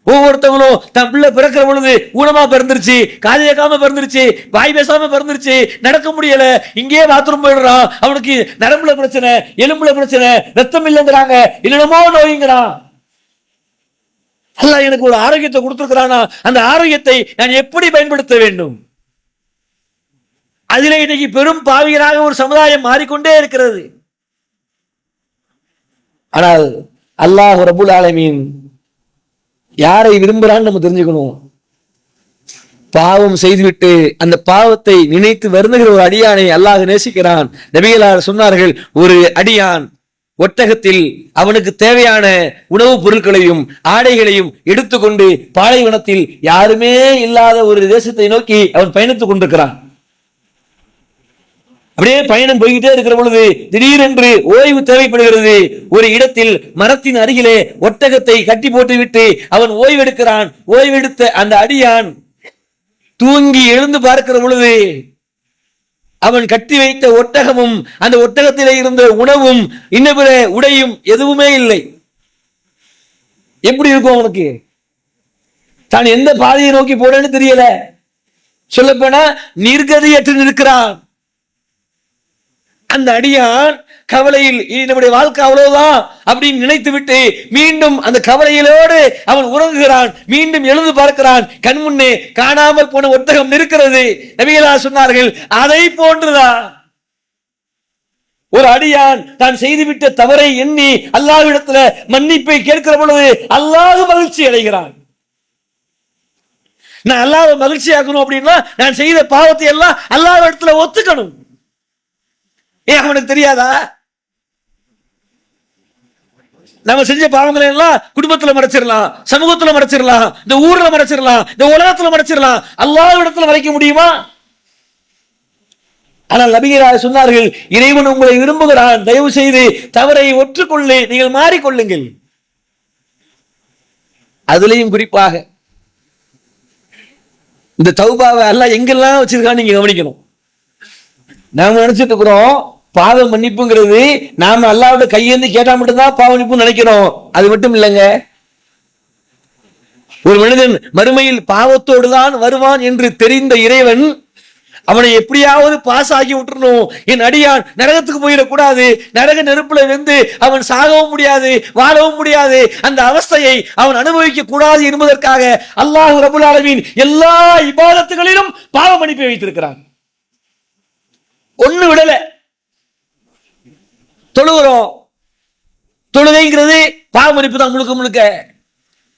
ஒவ்வொருத்தவங்களும் தன் பிள்ளை பிறக்கிற பொழுது ஊனமா பிறந்துருச்சு, காது கேட்காம பிறந்துருச்சு, வாய் பேசாம பிறந்துருச்சு, நடக்க முடியல, இங்கேயே பாத்ரூம் போயிடுறான், அவனுக்கு நரம்புல பிரச்சனை, எலும்புல பிரச்சனை, ரத்தம் இல்லைங்கிறாங்க, என்னென்னமோ நோய்ங்கிறான். அல்லாஹ் எனக்கு ஒரு ஆரோக்கியத்தை கொடுத்திருக்கிறானா, அந்த ஆரோக்கியத்தை நான் எப்படி பயன்படுத்த வேண்டும்? அதிலே இன்னைக்கு பெரும் பாவிகளாக ஒரு சமுதாயம் மாறிக்கொண்டே இருக்கிறது. ஆனால் அல்லாஹ் ரப்புல் ஆலமீன் யாரை விரும்புகிறான்னு நம்ம தெரிஞ்சுக்கணும். பாவம் செய்துவிட்டு அந்த பாவத்தை நினைத்து வருந்துகிற ஒரு அடியானை அல்லாஹ் நேசிக்கிறான். நபிகளார் சொன்னார்கள், ஒரு அடியான் ஒட்டகத்தில் அவனுக்கு தேவையான உணவுப் பொருட்களையும் ஆடைகளையும் எடுத்துக்கொண்டு பாலைவனத்தில் யாருமே இல்லாத ஒரு தேசத்தை நோக்கி அவன் பயணித்துக் கொண்டிருக்கிறான். அப்படியே பயணம் போய்கிட்டே இருக்கிற பொழுது திடீரென்று ஓய்வு தேவைப்படுகிறது. ஒரு இடத்தில் மரத்தின் அருகிலே ஒட்டகத்தை கட்டி போட்டுவிட்டு அவன் ஓய்வெடுக்கிறான். ஓய்வெடுத்த அந்த அடியான் தூங்கி எழுந்து பார்க்கிற பொழுது அவன் கட்டி வைத்த ஒட்டகமும் அந்த ஒட்டகத்திலே இருந்த உணவும் இன்னபிற உடையும் எதுவுமே இல்லை. எப்படி இருக்கும் அவனுக்கு? தான் எந்த பாதையை நோக்கி போறேன்னு தெரியல. சொல்லப்போனா நிர்கதியற்று நிற்கிறான். அந்த அடியான் கவலையில் நம்முடைய வாழ்க்கை அவ்வளவுதான் அப்படின்னு நினைத்து விட்டு மீண்டும் அந்த கவலையிலோடு அவன் உறங்குகிறான். மீண்டும் எழுந்து பார்க்கிறான், கண் முன்னே காணாமல் போன ஒட்டகம் நிற்கிறது. நபிகளார் சொன்னார்கள், அதை போன்றுதான் ஒரு அடியான் தான் செய்துவிட்ட தவறை எண்ணி அல்லாஹ்விடத்துல மன்னிப்பை கேட்கிற பொழுது அல்லாஹ் மகிழ்ச்சி அடைகிறான். நான் அல்லாஹ்வை மகிழ்ச்சியாக்கணும் அப்படின்னா நான் செய்த பாவத்தை எல்லாம் அல்லாஹ்விடத்துல ஒத்துக்கணும். ஏன் அவனுக்கு தெரியாதா? நம்ம செஞ்ச பாவங்களை எல்லாம் குடும்பத்துல மறைச்சிடலாம், சமூகத்துல மறைச்சிடலாம், இந்த ஊர்ல மறைச்சிடலாம், இந்த உலகத்துல மறைச்சிடலாம், அல்லாஹ்விடத்துல மறைக்க முடியுமா? ஆனால் நபிகளார் சொன்னார்கள், இறைவன் உங்களை விரும்புகிறான், தயவு செய்து தவறை ஒற்றுக்கொள்ளு, நீங்கள் மாறிக்கொள்ளுங்கள். அதுலயும் குறிப்பாக இந்த தௌபாவை அல்லாஹ் எங்கெல்லாம் வச்சிருக்கான்னு நீங்க கவனிக்கணும். நாம நினைச்சிட்டு இருக்கிறோம் பாவ மன்னிப்புங்கிறது நாம அல்லாஹ்வோட கையேந்தி கேட்டா மட்டும்தான் பாவ மன்னிப்பு நினைக்கிறோம். அது மட்டும் இல்லைங்க. ஒரு மனிதன் மறுமையில் பாவத்தோடு தான் வருவான் என்று தெரிந்த இறைவன் அவனை எப்படியாவது பாஸ் ஆகி விட்டுறணும், என் அடியான் நரகத்துக்கு போயிடக்கூடாது, நரக நெருப்புல வெந்து அவன் சாகவும் முடியாது, வாழவும் முடியாது, அந்த அவஸ்தையை அவன் அனுபவிக்க கூடாது என்பதற்காக அல்லாஹ் ரப்பல் ஆலமீன் எல்லா இபாதத்துகளிலும் பாவ மன்னிப்பை வைத்திருக்கிறான். ஒண்ணு விடல. தொழுகிறோம், தொழுகைங்கிறது பாவ மன்னிப்பு தான் முழுக்க முழுக்க.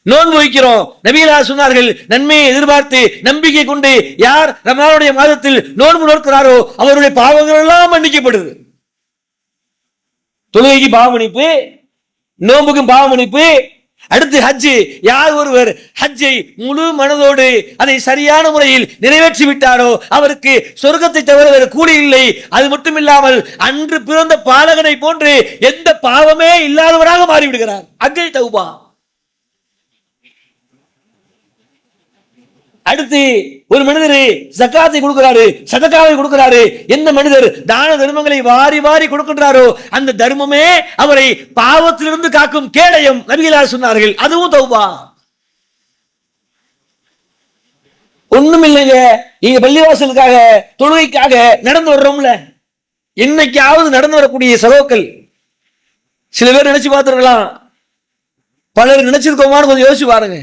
நோன்பு வைக்கிறோம், நபிகளார் சொன்னார்கள், நன்மையை எதிர்பார்த்து நம்பிக்கை கொண்டு யார் ரமலானுடைய மாதத்தில் நோன்பு நோக்கிறாரோ அவருடைய பாவங்கள் எல்லாம் மன்னிக்கப்படுது. தொழுகைக்கு பாவ மன்னிப்பு, நோன்புக்கும் பாவ மன்னிப்பு. அடுத்து ஹஜ்ஜு. யார் ஒருவர் ஹஜ்ஜை முழு மனதோடு அதை சரியான முறையில் நிறைவேற்றி விட்டாரோ அவருக்கு சொர்க்கத்தை தவிர வேறு கூலி இல்லை. அது மட்டும் இல்லாமல் அன்று பிறந்த பாலகனை போன்று எந்த பாவமே இல்லாதவராக மாறிவிடுகிறார். அங்கே தௌபா. அடுத்து ஒரு மனிதர் ஜகாத்தை கொடுக்கிறாரு, சதகாவை கொடுக்கிறாரு. எந்த மனிதர் தான தர்மங்களை வாரி வாரி கொடுக்கின்றாரோ அந்த தர்மமே அவரை பாவத்திலிருந்து காக்கும் கேடயம். நபிகளார் சொன்னார்கள், அதுவும் தௌபா. ஒண்ணும் இல்லைங்க, நீங்க பள்ளிவாசலுக்காக தொழுகைக்காக நடந்து வர்றோம்ல, என்னைக்காவது நடந்து வரக்கூடிய சகோக்கள் சில பேர் நினைச்சு பார்த்திருக்கலாம், பலர் நினைச்சிருக்கோமான்னு கொஞ்சம் யோசிச்சு பாருங்க.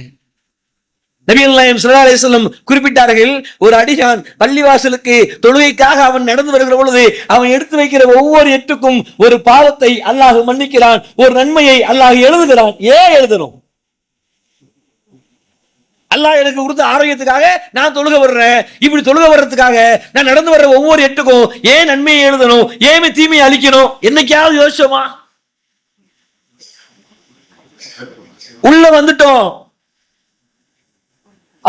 நபிகள் நாயகம் ஸல்லல்லாஹு அலைஹி வஸல்லம் குறிப்பிட்டார்கள், ஒரு அடியான் பள்ளிவாசலுக்கு தொழுகைக்காக அவன் நடந்து வருகிற பொழுது அவன் எடுத்து வைக்கிற ஒவ்வொரு எட்டுக்கும் ஒரு பாவத்தை அல்லாஹ் மன்னிக்கிறான், ஒரு நன்மையை அல்லாஹ் எழுதுகிறான். ஏன் எழுதணும்? அல்லாஹ் எனக்கு கொடுத்த ஆரோக்கியத்துக்காக நான் தொழுக வர்றேன், இப்படி தொழுக வர்றதுக்காக நான் நடந்து வர்ற ஒவ்வொரு எட்டுக்கும் ஏன் நன்மையை எழுதணும், ஏன் தீமையை அழிக்கணும்? என்னைக்காவது யோசிச்சோமா? உள்ள வந்துட்டோம்,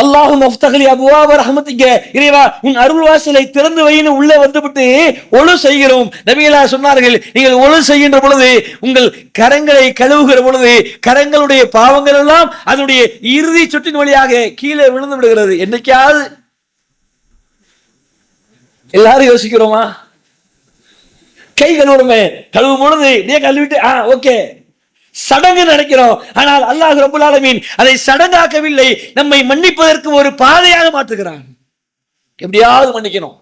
அல்லாஹும் அஃப்தஹ் லி அப்வாப ரஹ்மத்திக, இறைவா உன் அருள் வாசலை திறந்து வைன்னு உள்ள வந்துவிட்டு ஒழு செய்கிறோம். நபிகளார் சொன்னார்கள், நீங்கள் ஒழு செய்கின்ற பொழுது உங்கள் கரங்களை கழுவுகிற பொழுது கரங்களுடைய பாவங்கள் எல்லாம் அதனுடைய இறுதி சொட்டின் வழியாக கீழே விழுந்து விடுகிறது. என்னைக்காவது எல்லாரும் யோசிக்கிறோமா? கை கழுவுறமே, கழுவும் பொழுது இப்படியே கழுவிட்டு ஓகே சடங்கு நினைக்கிறோம். ஆனால் அல்லாஹ் ரப்பல் ஆலமீன் அதை சடங்காக்கவில்லை, நம்மை மன்னிப்பதற்கு ஒரு பாதையாக மாற்றுகிறான். எப்படியாவது மன்னிக்கணும்.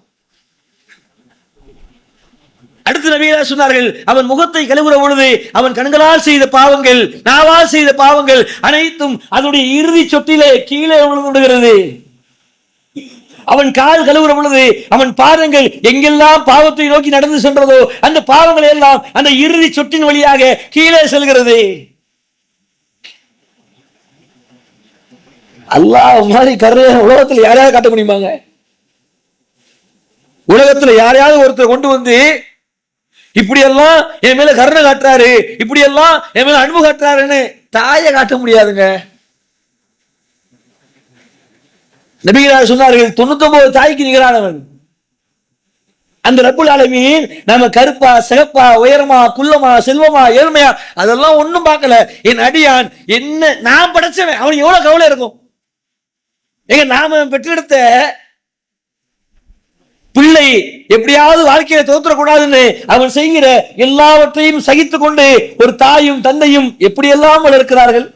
அடுத்து நபிகளார் சொன்னார்கள், அவன் முகத்தை கழுவுற பொழுது அவன் கண்களால் செய்த பாவங்கள், நாவால் செய்த பாவங்கள் அனைத்தும் அதனுடைய இறுதி சொட்டிலே கீழே விழுந்து விடுகிறது. அவன் கால் கழுவுற பொழுது அவன் பாதங்கள் எங்கெல்லாம் பாவத்தை நோக்கி நடந்து சென்றதோ அந்த பாவங்கள் எல்லாம் அந்த இறுதி சொட்டின் வழியாக கீழே செல்கிறது. அல்லாஹ் மாதிரி கருணை உலகத்தில் யாரையாவது காட்ட முடியுமாங்க? உலகத்துல யாரையாவது ஒருத்தர் கொண்டு வந்து இப்படி எல்லாம் என் மேல கருணை காட்டுறாரு, இப்படி எல்லாம் என் மேல அன்பு காட்டுறாருன்னு தாயை காட்ட முடியாதுங்க. நபிகளார் சொன்னார்கள், 99 தாய்க்கு நிகரானவன் அந்த ரப்புல் ஆலமீன். நாம கருப்பா, சிகப்பா, உயரமா, குள்ளமா, செல்வமா, ஏழ்மையா அதெல்லாம் ஒண்ணும் பார்க்கல. என் அடியான் என்ன நான் படைச்சவன், அவனுக்கு எவ்வளவு கவலை இருக்கும். எங்க நாம பெற்றெடுத்த பிள்ளை எப்படியாவது வாழ்க்கையை தோற்றக்கூடாதுன்னு அவன் செய்கிற எல்லாவற்றையும் சகித்துக் கொண்டு ஒரு தாயும் தந்தையும் எப்படியெல்லாம் வளர்க்கிறார்கள்.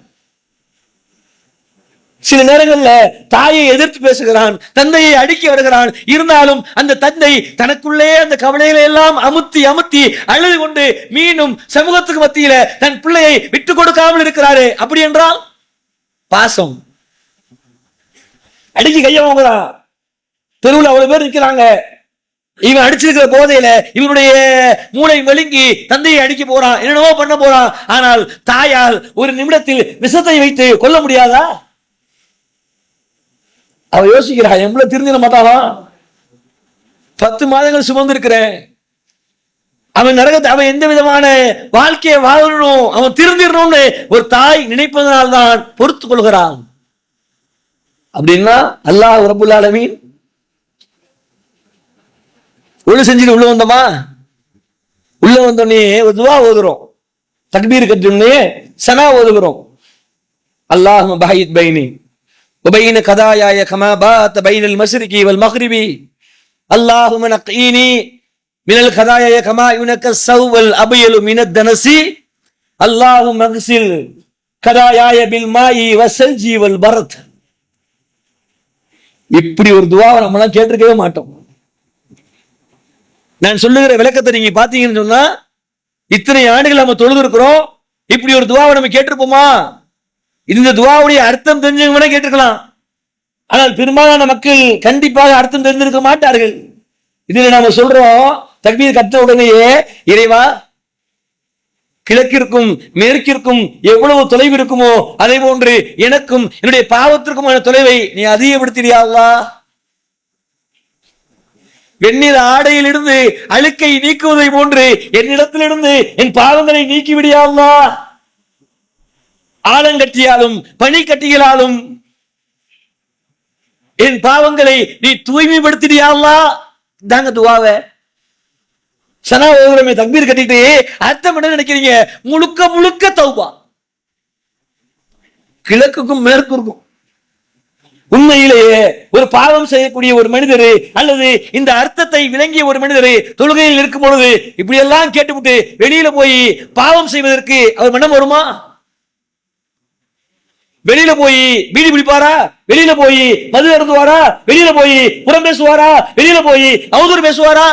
சில நேரங்கள்ல தாயை எதிர்த்து பேசுகிறான், தந்தையை அடிக்க வருகிறான். இருந்தாலும் அந்த தந்தை தனக்குள்ளே அந்த கவலைகளை எல்லாம் அமுத்தி அமுத்தி அழுது கொண்டு மீண்டும் சமூகத்துக்கு மத்தியில தன் பிள்ளையை விட்டு கொடுக்காமல் இருக்கிறாரு. அப்படி என்றால் பாசம். அடிக்க கைய வாங்குறான், தெருவில் அவ்வளவு பேர் நிற்கிறாங்க. இவன் அடிச்சிருக்கிற போதையில இவனுடைய மூளை மெலுங்கி தந்தையை அடிக்க போறான், என்னென்னவோ பண்ண போறான். ஆனால் தாயால் ஒரு நிமிடத்தில் விஷத்தை வைத்து கொல்ல முடியாதா? அவ யோசிக்கிறா, எவ்வளவு திருந்திட மாட்டானா? 10 மாதங்கள் சுமந்து இருக்கிறேன், அவன் நரகத்தை, அவன் எந்த விதமான வாழ்க்கையை வாழணும், அவன் திருந்திடணும்னு ஒரு தாய் நினைப்பதனால்தான் பொறுத்துக் கொள்கிறான். அப்படின்னா அல்லாஹ் ரப்புல் ஆலமீன் ஒழு செஞ்சுட்டு உள்ள வந்தோமா, உள்ள வந்தோடனே ஒரு துவா ஓதுறோம், தக்பீர் கட்டினே சனா ஓதுகிறோம். அல்லாஹும்ம பஹித் பைனி وبين قضاياي كما بات بين المشرق والمغرب اللهم نقيني من القضايا كما ينقى الثوب الابيض من الدنس اللهم اغسل قضاياي بالماء والثلج والبرد. இப்படி ஒரு துவாவை நம்மளாம் கேட்டிருக்கவே மாட்டோம். நான் சொல்லுகிற விளக்கத்தை நீங்க பாத்தீங்கன்னு சொன்னா, இத்தனை ஆண்டுகள் நம்ம தொழுது இருக்கிறோம், இப்படி ஒரு துவாவை நம்ம கேட்டிருப்போமா? இந்த துவாவுடைய அர்த்தம் தெரிஞ்சவங்க கேட்டிருக்கலாம், ஆனால் பெரும்பாலான மக்கள் கண்டிப்பாக அர்த்தம் தெரிந்திருக்க மாட்டார்கள். இதுல நாம சொல்றோம், தக்பீர் கட்ட உடனேயே, இறைவா கிழக்கிற்கும் மேற்கிற்கும் எவ்வளவு தொலைவு இருக்குமோ அதே போன்று எனக்கும் என்னுடைய பாவத்திற்குமான தொலைவை நீ அதிகப்படுத்தியா அல்லாஹ். வெண்ணிற ஆடையிலிருந்து அழுக்கை நீக்குவதை போன்று என்னிடத்திலிருந்து என் பாவங்களை நீக்கிவிடியா அல்லாஹ். ஆலங்கட்டியாலும் பனிக்கட்டிகளாலும் என் பாவங்களை நீ தூய்மைப்படுத்தியா அல்லாஹ். தாங்க துவாவை சனா ஓதுறமே, தக்பீர் கட்டிட்டு அர்த்தம் என்ன நினைக்கிறீங்க? முழுக்க முழுக்க தௌபா, கிழக்குக்கும் மேற்குக்கும். உண்மையிலேயே ஒரு பாவம் செய்யக்கூடிய ஒரு மனிதர் அல்லது இந்த அர்த்தத்தை விளங்கிய ஒரு மனிதர் தொழுகையில் இருக்கும் பொழுது இப்படி எல்லாம் கேட்டுவிட்டு வெளியில போய் பாவம் செய்வதற்கு அவர் மனம் வருமா? வெளியில போய் பீடி பிடிப்பாரா? வெளியில போய் மது அருந்துவாரா? வெளியில போய் புறம் பேசுவாரா? வெளியில போய் அவதூறு பேசுவாரா?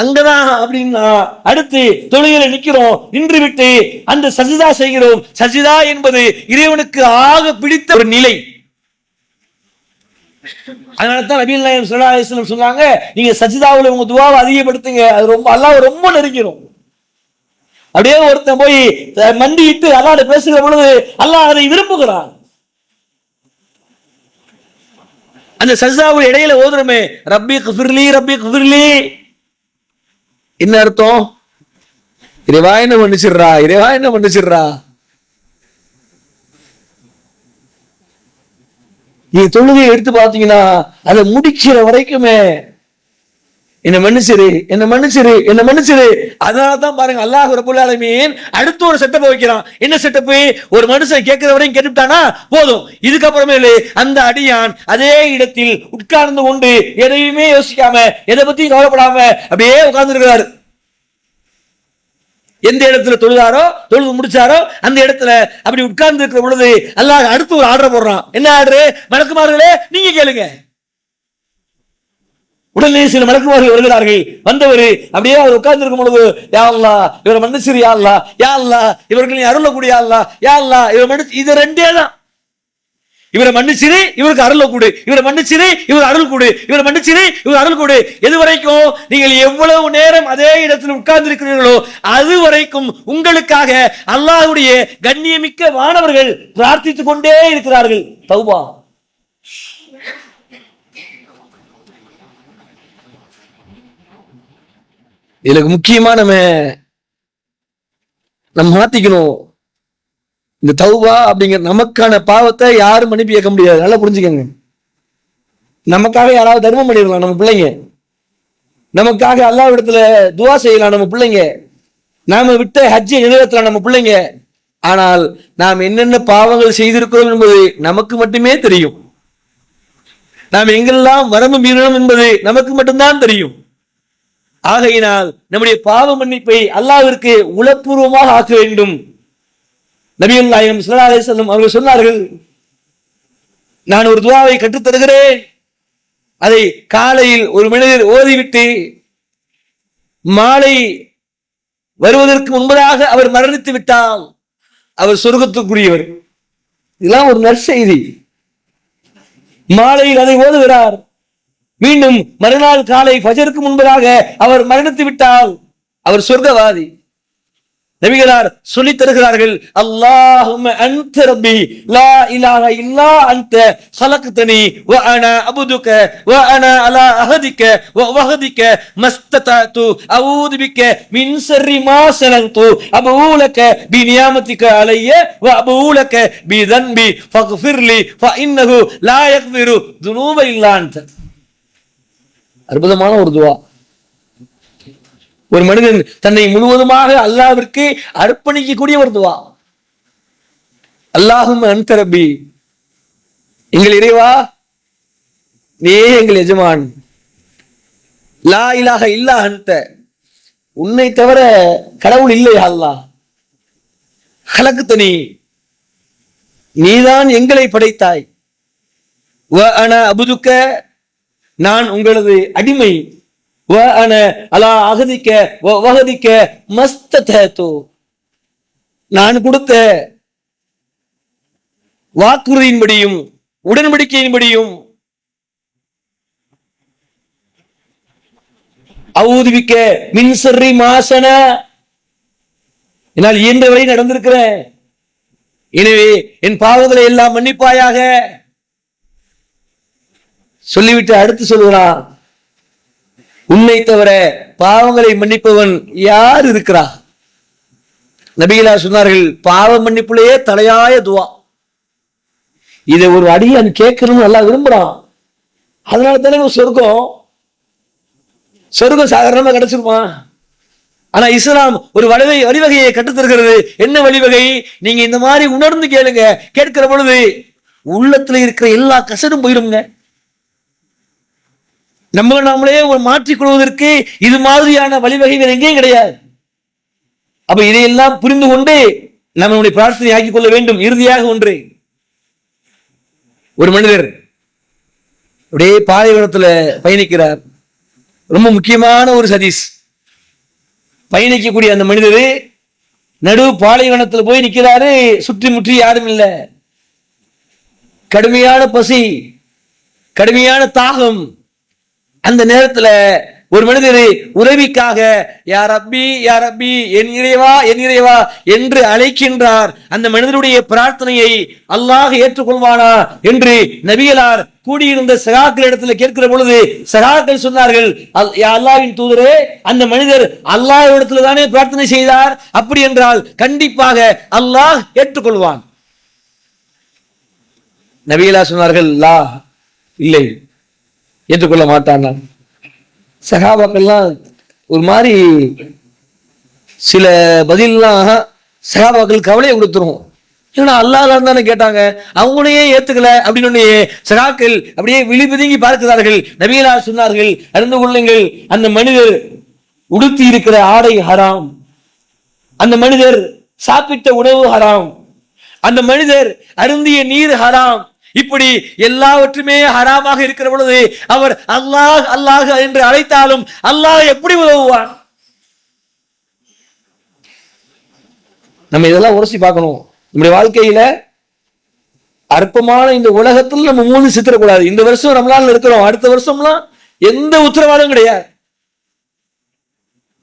அங்கதான். அப்படின்னா அடுத்து தொழுகையில நிக்கிறோம், நின்று விட்டு அந்த சஜிதா செய்கிறோம். சஜிதா என்பது இறைவனுக்கு ஆக பிடித்த ஒரு நிலை. அதனாலதான் நபிகள் நாயகம் ஸல்லல்லாஹு அலைஹி வஸல்லம் சொன்னாங்க, நீங்க சஜிதாவுல உங்க துவாவை அதிகப்படுத்துங்க, அது ரொம்ப அல்லாஹ் ரொம்ப நெருங்கிடும். அப்படியே ஒருத்தன் போய் மண்டிட்டு அல்லாஹ்ட பேசுகிற பொழுது அல்லாஹ் அதை விரும்புகிறான். அந்த சஜிதாவுடைய இடையில ஓதுறமே, ரப்பி குஃபிர்லி ரப்பி குஃபிர்லி, என்ன அர்த்தம்? இறைவா என்ன மன்னிச்சிடுறா, இறைவா என்ன மன்னிச்சிடுறா. நீ தொழுகையை எடுத்து பாத்தீங்கன்னா அதை முடிக்கிற வரைக்குமே என்ன மன்னிச்சிரு, என்ன மன்னிச்சிரு, என்ன மன்னிச்சிரு. அதனாலதான் பாருங்க அல்லாஹ் ரப்பல் ஆலமீன் அடுத்த ஒரு செட்டப் வைக்கிறான். என்ன செட்டப்? ஒரு மனுஷன் கேட்கிற வரையும் கேட்டுட்டானா போதும், இதுக்கப்புறமேலு அந்த அடியான் அதே இடத்தில் உட்கார்ந்து கொண்டு எதையுமே யோசிக்காம எதை பத்தியும் கவலைப்படாம அப்படியே உட்கார்ந்து இருக்கிறாரு. எந்த இடத்துல தொழுதாரோ தொழுது முடிச்சாரோ அந்த இடத்துல அப்படி உட்கார்ந்து இருக்கிற பொழுது அல்லாஹ் அடுத்து ஒரு ஆர்டர் போடுறான். என்ன ஆர்டர்? மலக்குமார்களே நீங்க கேளுங்க. உடனே சில மலக்குமார்கள் வருகிறார்கள். வந்தவர் அப்படியே அவர் உட்கார்ந்து இருக்கும் பொழுது, யா அல்லாஹ் இவரை மன்னிச்சிரு, யா அல்லாஹ், யா அல்லாஹ் இவர்கள் நீ அருளக்கூடிய அல்லாஹ், யா அல்லாஹ் இவர் மன்னிச்சு. இது ரெண்டே தான். இவரை மன்னிச்சிரு, இவருக்கு அருள கொடு, இவரை மன்னிச்சிரு, இவர் அருள் கொடு, இவரை மன்னிச்சிரு, இவர் அருள் கொடு. எது வரைக்கும்? நீங்கள் எவ்வளவு நேரம் அதே இடத்தில் உட்கார்ந்து இருக்கிறீர்களோ அது வரைக்கும் உங்களுக்காக அல்லாஹ்வுடைய கண்ணியமிக்க வானவர்கள் பிரார்த்தித்துக் கொண்டே இருக்கிறார்கள். தௌபா. இதுக்கு முக்கியமா நம்ம மாத்திக்கணும். இந்த தௌபா அப்படிங்கிற நமக்கான பாவத்தை யாரும் மன்னிப்பு கேட்க முடியாது. நல்லா புரிஞ்சுக்கங்க. நமக்காக யாராவது தர்மம் பண்ணிடலாம் நம்ம பிள்ளைங்க, நமக்காக அல்லாஹ் இடத்துல துவா செய்யலாம் நம்ம பிள்ளைங்க, நாம விட்ட ஹஜ்ஜை நிறைவேற்றலாம் நம்ம பிள்ளைங்க. ஆனால் நாம் என்னென்ன பாவங்கள் செய்திருக்கிறோம் என்பது நமக்கு மட்டுமே தெரியும். நாம் எங்கெல்லாம் வரம்பு மீறணும் என்பது நமக்கு மட்டும்தான் தெரியும். ஆகையினால் நம்முடைய பாவ மன்னிப்பை அல்லாஹ்விற்கு உளப்பூர்வமாக ஆக்க வேண்டும். நபிகள் நாயகம் ஸல்லல்லாஹு அலைஹி வஸல்லம் அவர்கள் சொன்னார்கள், நான் ஒரு துஆவை கற்றுத் தருகிறேன், அதை காலையில் ஒரு மனிதர் ஓதிவிட்டு மாலை வருவதற்கு முன்பதாக அவர் மரணித்து விட்டால் அவர் சொர்க்கத்துக்குரியவர். இதெல்லாம் ஒரு நற்செய்தி. மாலையில் அதை ஓதுகிறார், மீண்டும் மறுநாள் காலை ஃபஜருக்கு முன்பதாக அவர் மரணித்து விட்டால் அவர் சொர்க்கவாதி. நபிகளார் சொல்லித் தருகிறார்கள், அல்லாஹும்ம அன்த ரப்பி லா இலாஹ இல்லா அன்த ஹலக்தனி வ அனா அபுதுக வ அனா அலா அஹதிக வ வஹதிக மஸ்ததது அஊது பிக மின் ஷர்ரி மா ஸனது அபூலக பி நியாமதிக அலைய வ அபூலக பி தன்பி ஃபக்ஃபிர்லி ஃப இன்னஹு லா யக்ஃபிரு துனூப இல்லா அன்த. அற்புதமான ஒரு துஆ. ஒரு மனிதன் தன்னை முழுவதுமாக அல்லாஹ்விற்கு அர்ப்பணிக்கக்கூடிய ஒரு துஆ. அல்லாஹும்ம அன்த ரப்பி, எங்கள் இறைவா நீயே எங்கள் எஜமான். லா இலாஹ இல்லா அன்த, உன்னை தவிர கடவுள் இல்லை அல்லாஹ். ஹலக்தனி, நீதான் எங்களை படைத்தாய். வ அனா அபுதுக்க, நான் உங்களது அடிமை. வ அன அலா அஹதிக்க வ வஹதிக்க மஸ்ததது, நான் கொடுத்த வாக்குறுதியின்படியும் உடன்படிக்கையின்படியும் அஊது பிக்க மின் ஷர்ரி மா ஸனா, என்னால் இயன்றவரை நடந்திருக்கிறேன், எனவே என் பாவங்களை எல்லாம் மன்னிப்பாயாக. சொல்லிவிட்டு அடுத்து சொல்கிறான், உன்னை தவிர பாவங்களை மன்னிப்பவன் யார் இருக்கிறா? நபிகளா சொன்னார்கள், பாவ மன்னிப்புலேயே தலையாய துவா. இதை ஒரு அடியான் கேட்கணும்னு நல்லா விரும்புறான். அதனால தானே சொர்க்கம் சாதாரணமா கிடைச்சிருமா? ஆனா இஸ்லாம் ஒரு வழிவகையை கற்றுத்தருகிறது. என்ன வழிவகை? நீங்க இந்த மாதிரி உணர்ந்து கேளுங்க. கேட்கிற பொழுது உள்ளத்துல இருக்கிற எல்லா கசடும் போயிடுங்க. நம்மளை நாமளே ஒரு மாற்றிக் கொள்வதற்கு இது மாதிரியான வழிவகை வேற எங்கேயும் கிடையாது. அப்ப இதையெல்லாம் புரிந்து கொண்டு நம்மளுடைய பிரார்த்தனை ஆக்கிக் கொள்ள வேண்டும். இறுதியாக ஒன்று, ஒரு மனிதர் அப்படியே பாலைவனத்துல பயணிக்கிறார். ரொம்ப முக்கியமான ஒரு சதீஸ். பயணிக்கக்கூடிய அந்த மனிதர் நடு பாலைவனத்துல போய் நிக்கிறாரு. சுற்றி முற்றி யாரும் இல்லை. கடுமையான பசி, கடுமையான தாகம். அந்த நேரத்துல ஒரு மனிதர் உதவிக்காக யா ரப்பி யா ரப்பி, என் இறைவா என் இறைவா என்று அழைக்கின்றார். அந்த மனிதனுடைய பிரார்த்தனையை அல்லாஹ் ஏற்றுக்கொள்வானா என்று நபிகளார் கூடியிருந்த சகாக்கள் இடத்துல கேட்கிற பொழுது சகாக்கள் சொன்னார்கள், யா அல்லாஹ்வின் தூதரே, அந்த மனிதர் அல்லாஹ் இடத்துல தானே பிரார்த்தனை செய்தார், அப்படி என்றால் கண்டிப்பாக அல்லாஹ் ஏற்றுக்கொள்வான். நபிகளார் சொன்னார்கள், லா, இல்லை, ஏற்றுக்கொள்ள மாட்டான். சகாபாக்கள்லாம் ஒரு மாதிரி சில பதிலாம் சகாபாக்கள் கவலையை கொடுத்துரும். ஏன்னா அல்லாஹ் தானே கேட்டாங்க, அவங்களையே ஏத்துக்கல அப்படின்னு சகாக்கள் அப்படியே விழிபிதுங்கி பார்க்கிறார்கள். நபிகளார் சொன்னார்கள், அறிந்து கொள்ளுங்கள், அந்த மனிதர் உடுத்தி இருக்கிற ஆடை ஹராம், அந்த மனிதர் சாப்பிட்ட உணவு ஹராம், அந்த மனிதர் அருந்திய நீர் ஹராம். இப்படி எல்லாவற்றுமே ஹராமாக இருக்கிற பொழுது அவர் அல்லாஹ் அல்லாஹ் என்று அழைத்தாலும் அல்லாஹ் எப்படி உதவுவான்? நம்ம இதெல்லாம் உரசி பார்க்கணும். நம்முடைய வாழ்க்கையில அற்பமான இந்த உலகத்தில் நம்ம மூணு சித்திரக்கூடாது. இந்த வருஷம் ரமலான்ல இருக்கிறோம், அடுத்த வருஷம்லாம் எந்த உத்தரவாதம் கிடையாது.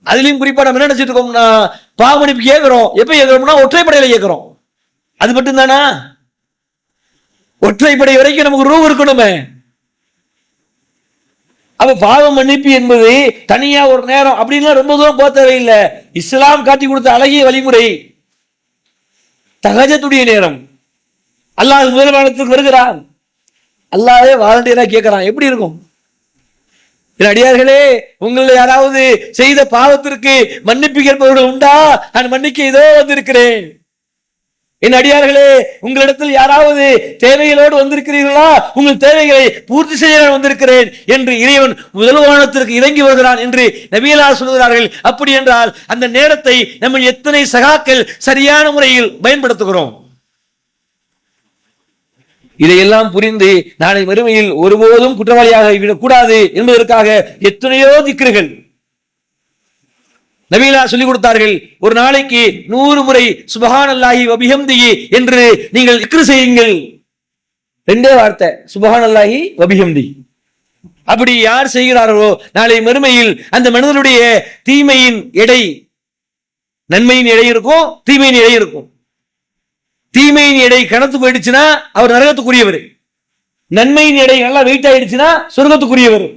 அதுலயும் குறிப்பா நம்ம என்ன நினைச்சிட்டு இருக்கோம்னா, பாவமன்னிப்பு கேட்கிறோம். எப்ப கேட்கிறோம்னா ஒற்றைப்படையில கேட்கிறோம். அது மட்டும் தானா? ஒற்றைப்படை வரைக்கும் நமக்கு ரூ இருக்கணுமே. அப்ப பாவ மன்னிப்பு என்பது தனியா ஒரு நேரம் அப்படின்லாம் ரொம்ப தூரம் போக தேவையில்லை. இஸ்லாம் காட்டி கொடுத்த அழகிய வழிமுறை தஹஜ்ஜுடைய நேரம். அல்லாஹ் முதல்வானத்துக்கு வருகிறான், அல்லாஹ்வே வாலண்டியரா கேட்கிறான். எப்படி இருக்கும்? அடியார்களே, உங்களில் யாராவது செய்த பாவத்திற்கு மன்னிப்பு கேட்பவர்கள் உண்டா? நான் மன்னிக்க இதோ வந்திருக்கிறேன். என் அடியார்களே, உங்களிடத்தில் யாராவது தேவைகளோடு வந்திருக்கிறீர்களா? உங்கள் தேவைகளை பூர்த்தி செய்ய நான் வந்திருக்கிறேன் என்று இறைவன் முதல் வானத்திற்கு இறங்கி வருகிறான் என்று நபிகளார் சொல்கிறார்கள். அப்படி என்றால் அந்த நேரத்தை நம்ம எத்தனை சகாக்கள் சரியான முறையில் பயன்படுத்துகிறோம்? இதையெல்லாம் புரிந்து நாளை மறுமையில் ஒருபோதும் குற்றவாளியாக விடக்கூடாது என்பதற்காக எத்தனையோ திக்ருகள் நபிகளார் சொல்லிக் கொடுத்தார்கள். ஒரு நாளைக்கு 100 முறை சுப்ஹானல்லாஹி வ பிஹம்திஹி என்று நீங்கள் திக்ரு செய்யுங்கள். ரெண்டே வார்த்தை, சுப்ஹானல்லாஹி வ பிஹம்திஹி. அப்படி யார் செய்கிறார்களோ நாளை மறுமையில் அந்த மனிதனுடைய தீமையின் எடை, நன்மையின் எடை இருக்கும், தீமையின் எடை இருக்கும். தீமையின் எடை கணத்து போயிடுச்சுன்னா அவர் நரகத்துக்குரியவர், நன்மையின் எடை நல்லா வெயிட் ஆயிடுச்சுன்னா சொர்க்கத்துக்குரியவர்.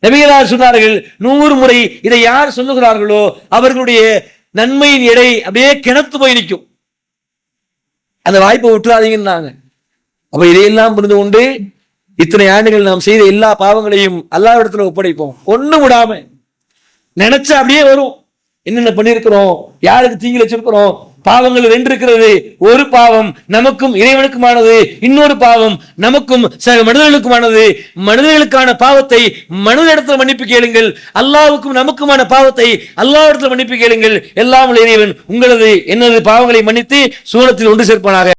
நபிகளார் சொன்னார்கள், 100 முறை இதை யார் சொல்லுகிறார்களோ அவர்களுடைய நன்மையின் எடை அப்படியே கிணத்து போய் நிற்கும். அந்த வாய்ப்பை விட்டுறாதீங்கன்னாங்க. அப்ப இதையெல்லாம் புரிந்து கொண்டு இத்தனை ஆண்டுகள் நாம் செய்த எல்லா பாவங்களையும் அல்லாஹ்விடத்துல ஒப்படைப்போம். ஒண்ணும் விடாம நினைச்சா அப்படியே வரும். என்னென்ன பண்ணிருக்கிறோம், யாருக்கு தீங்கு வச்சிருக்கிறோம். பாவங்கள் 2 இருக்கிறது. ஒரு பாவம் நமக்கும் இறைவனுக்குமானது, இன்னொரு பாவம் நமக்கும் சக மனிதர்களுக்குமானது. மனிதர்களுக்கான பாவத்தை மனிதனிடத்தில் மன்னிப்பு கேளுங்கள், அல்லாஹ்வுக்கும் நமக்குமான பாவத்தை அல்லாஹ்விடத்தில் மன்னிப்பு கேளுங்கள். எல்லாம் இறைவன் உங்களது என்னது பாவங்களை மன்னித்து சூனத்தில் ஒன்று சேர்ப்பானாக.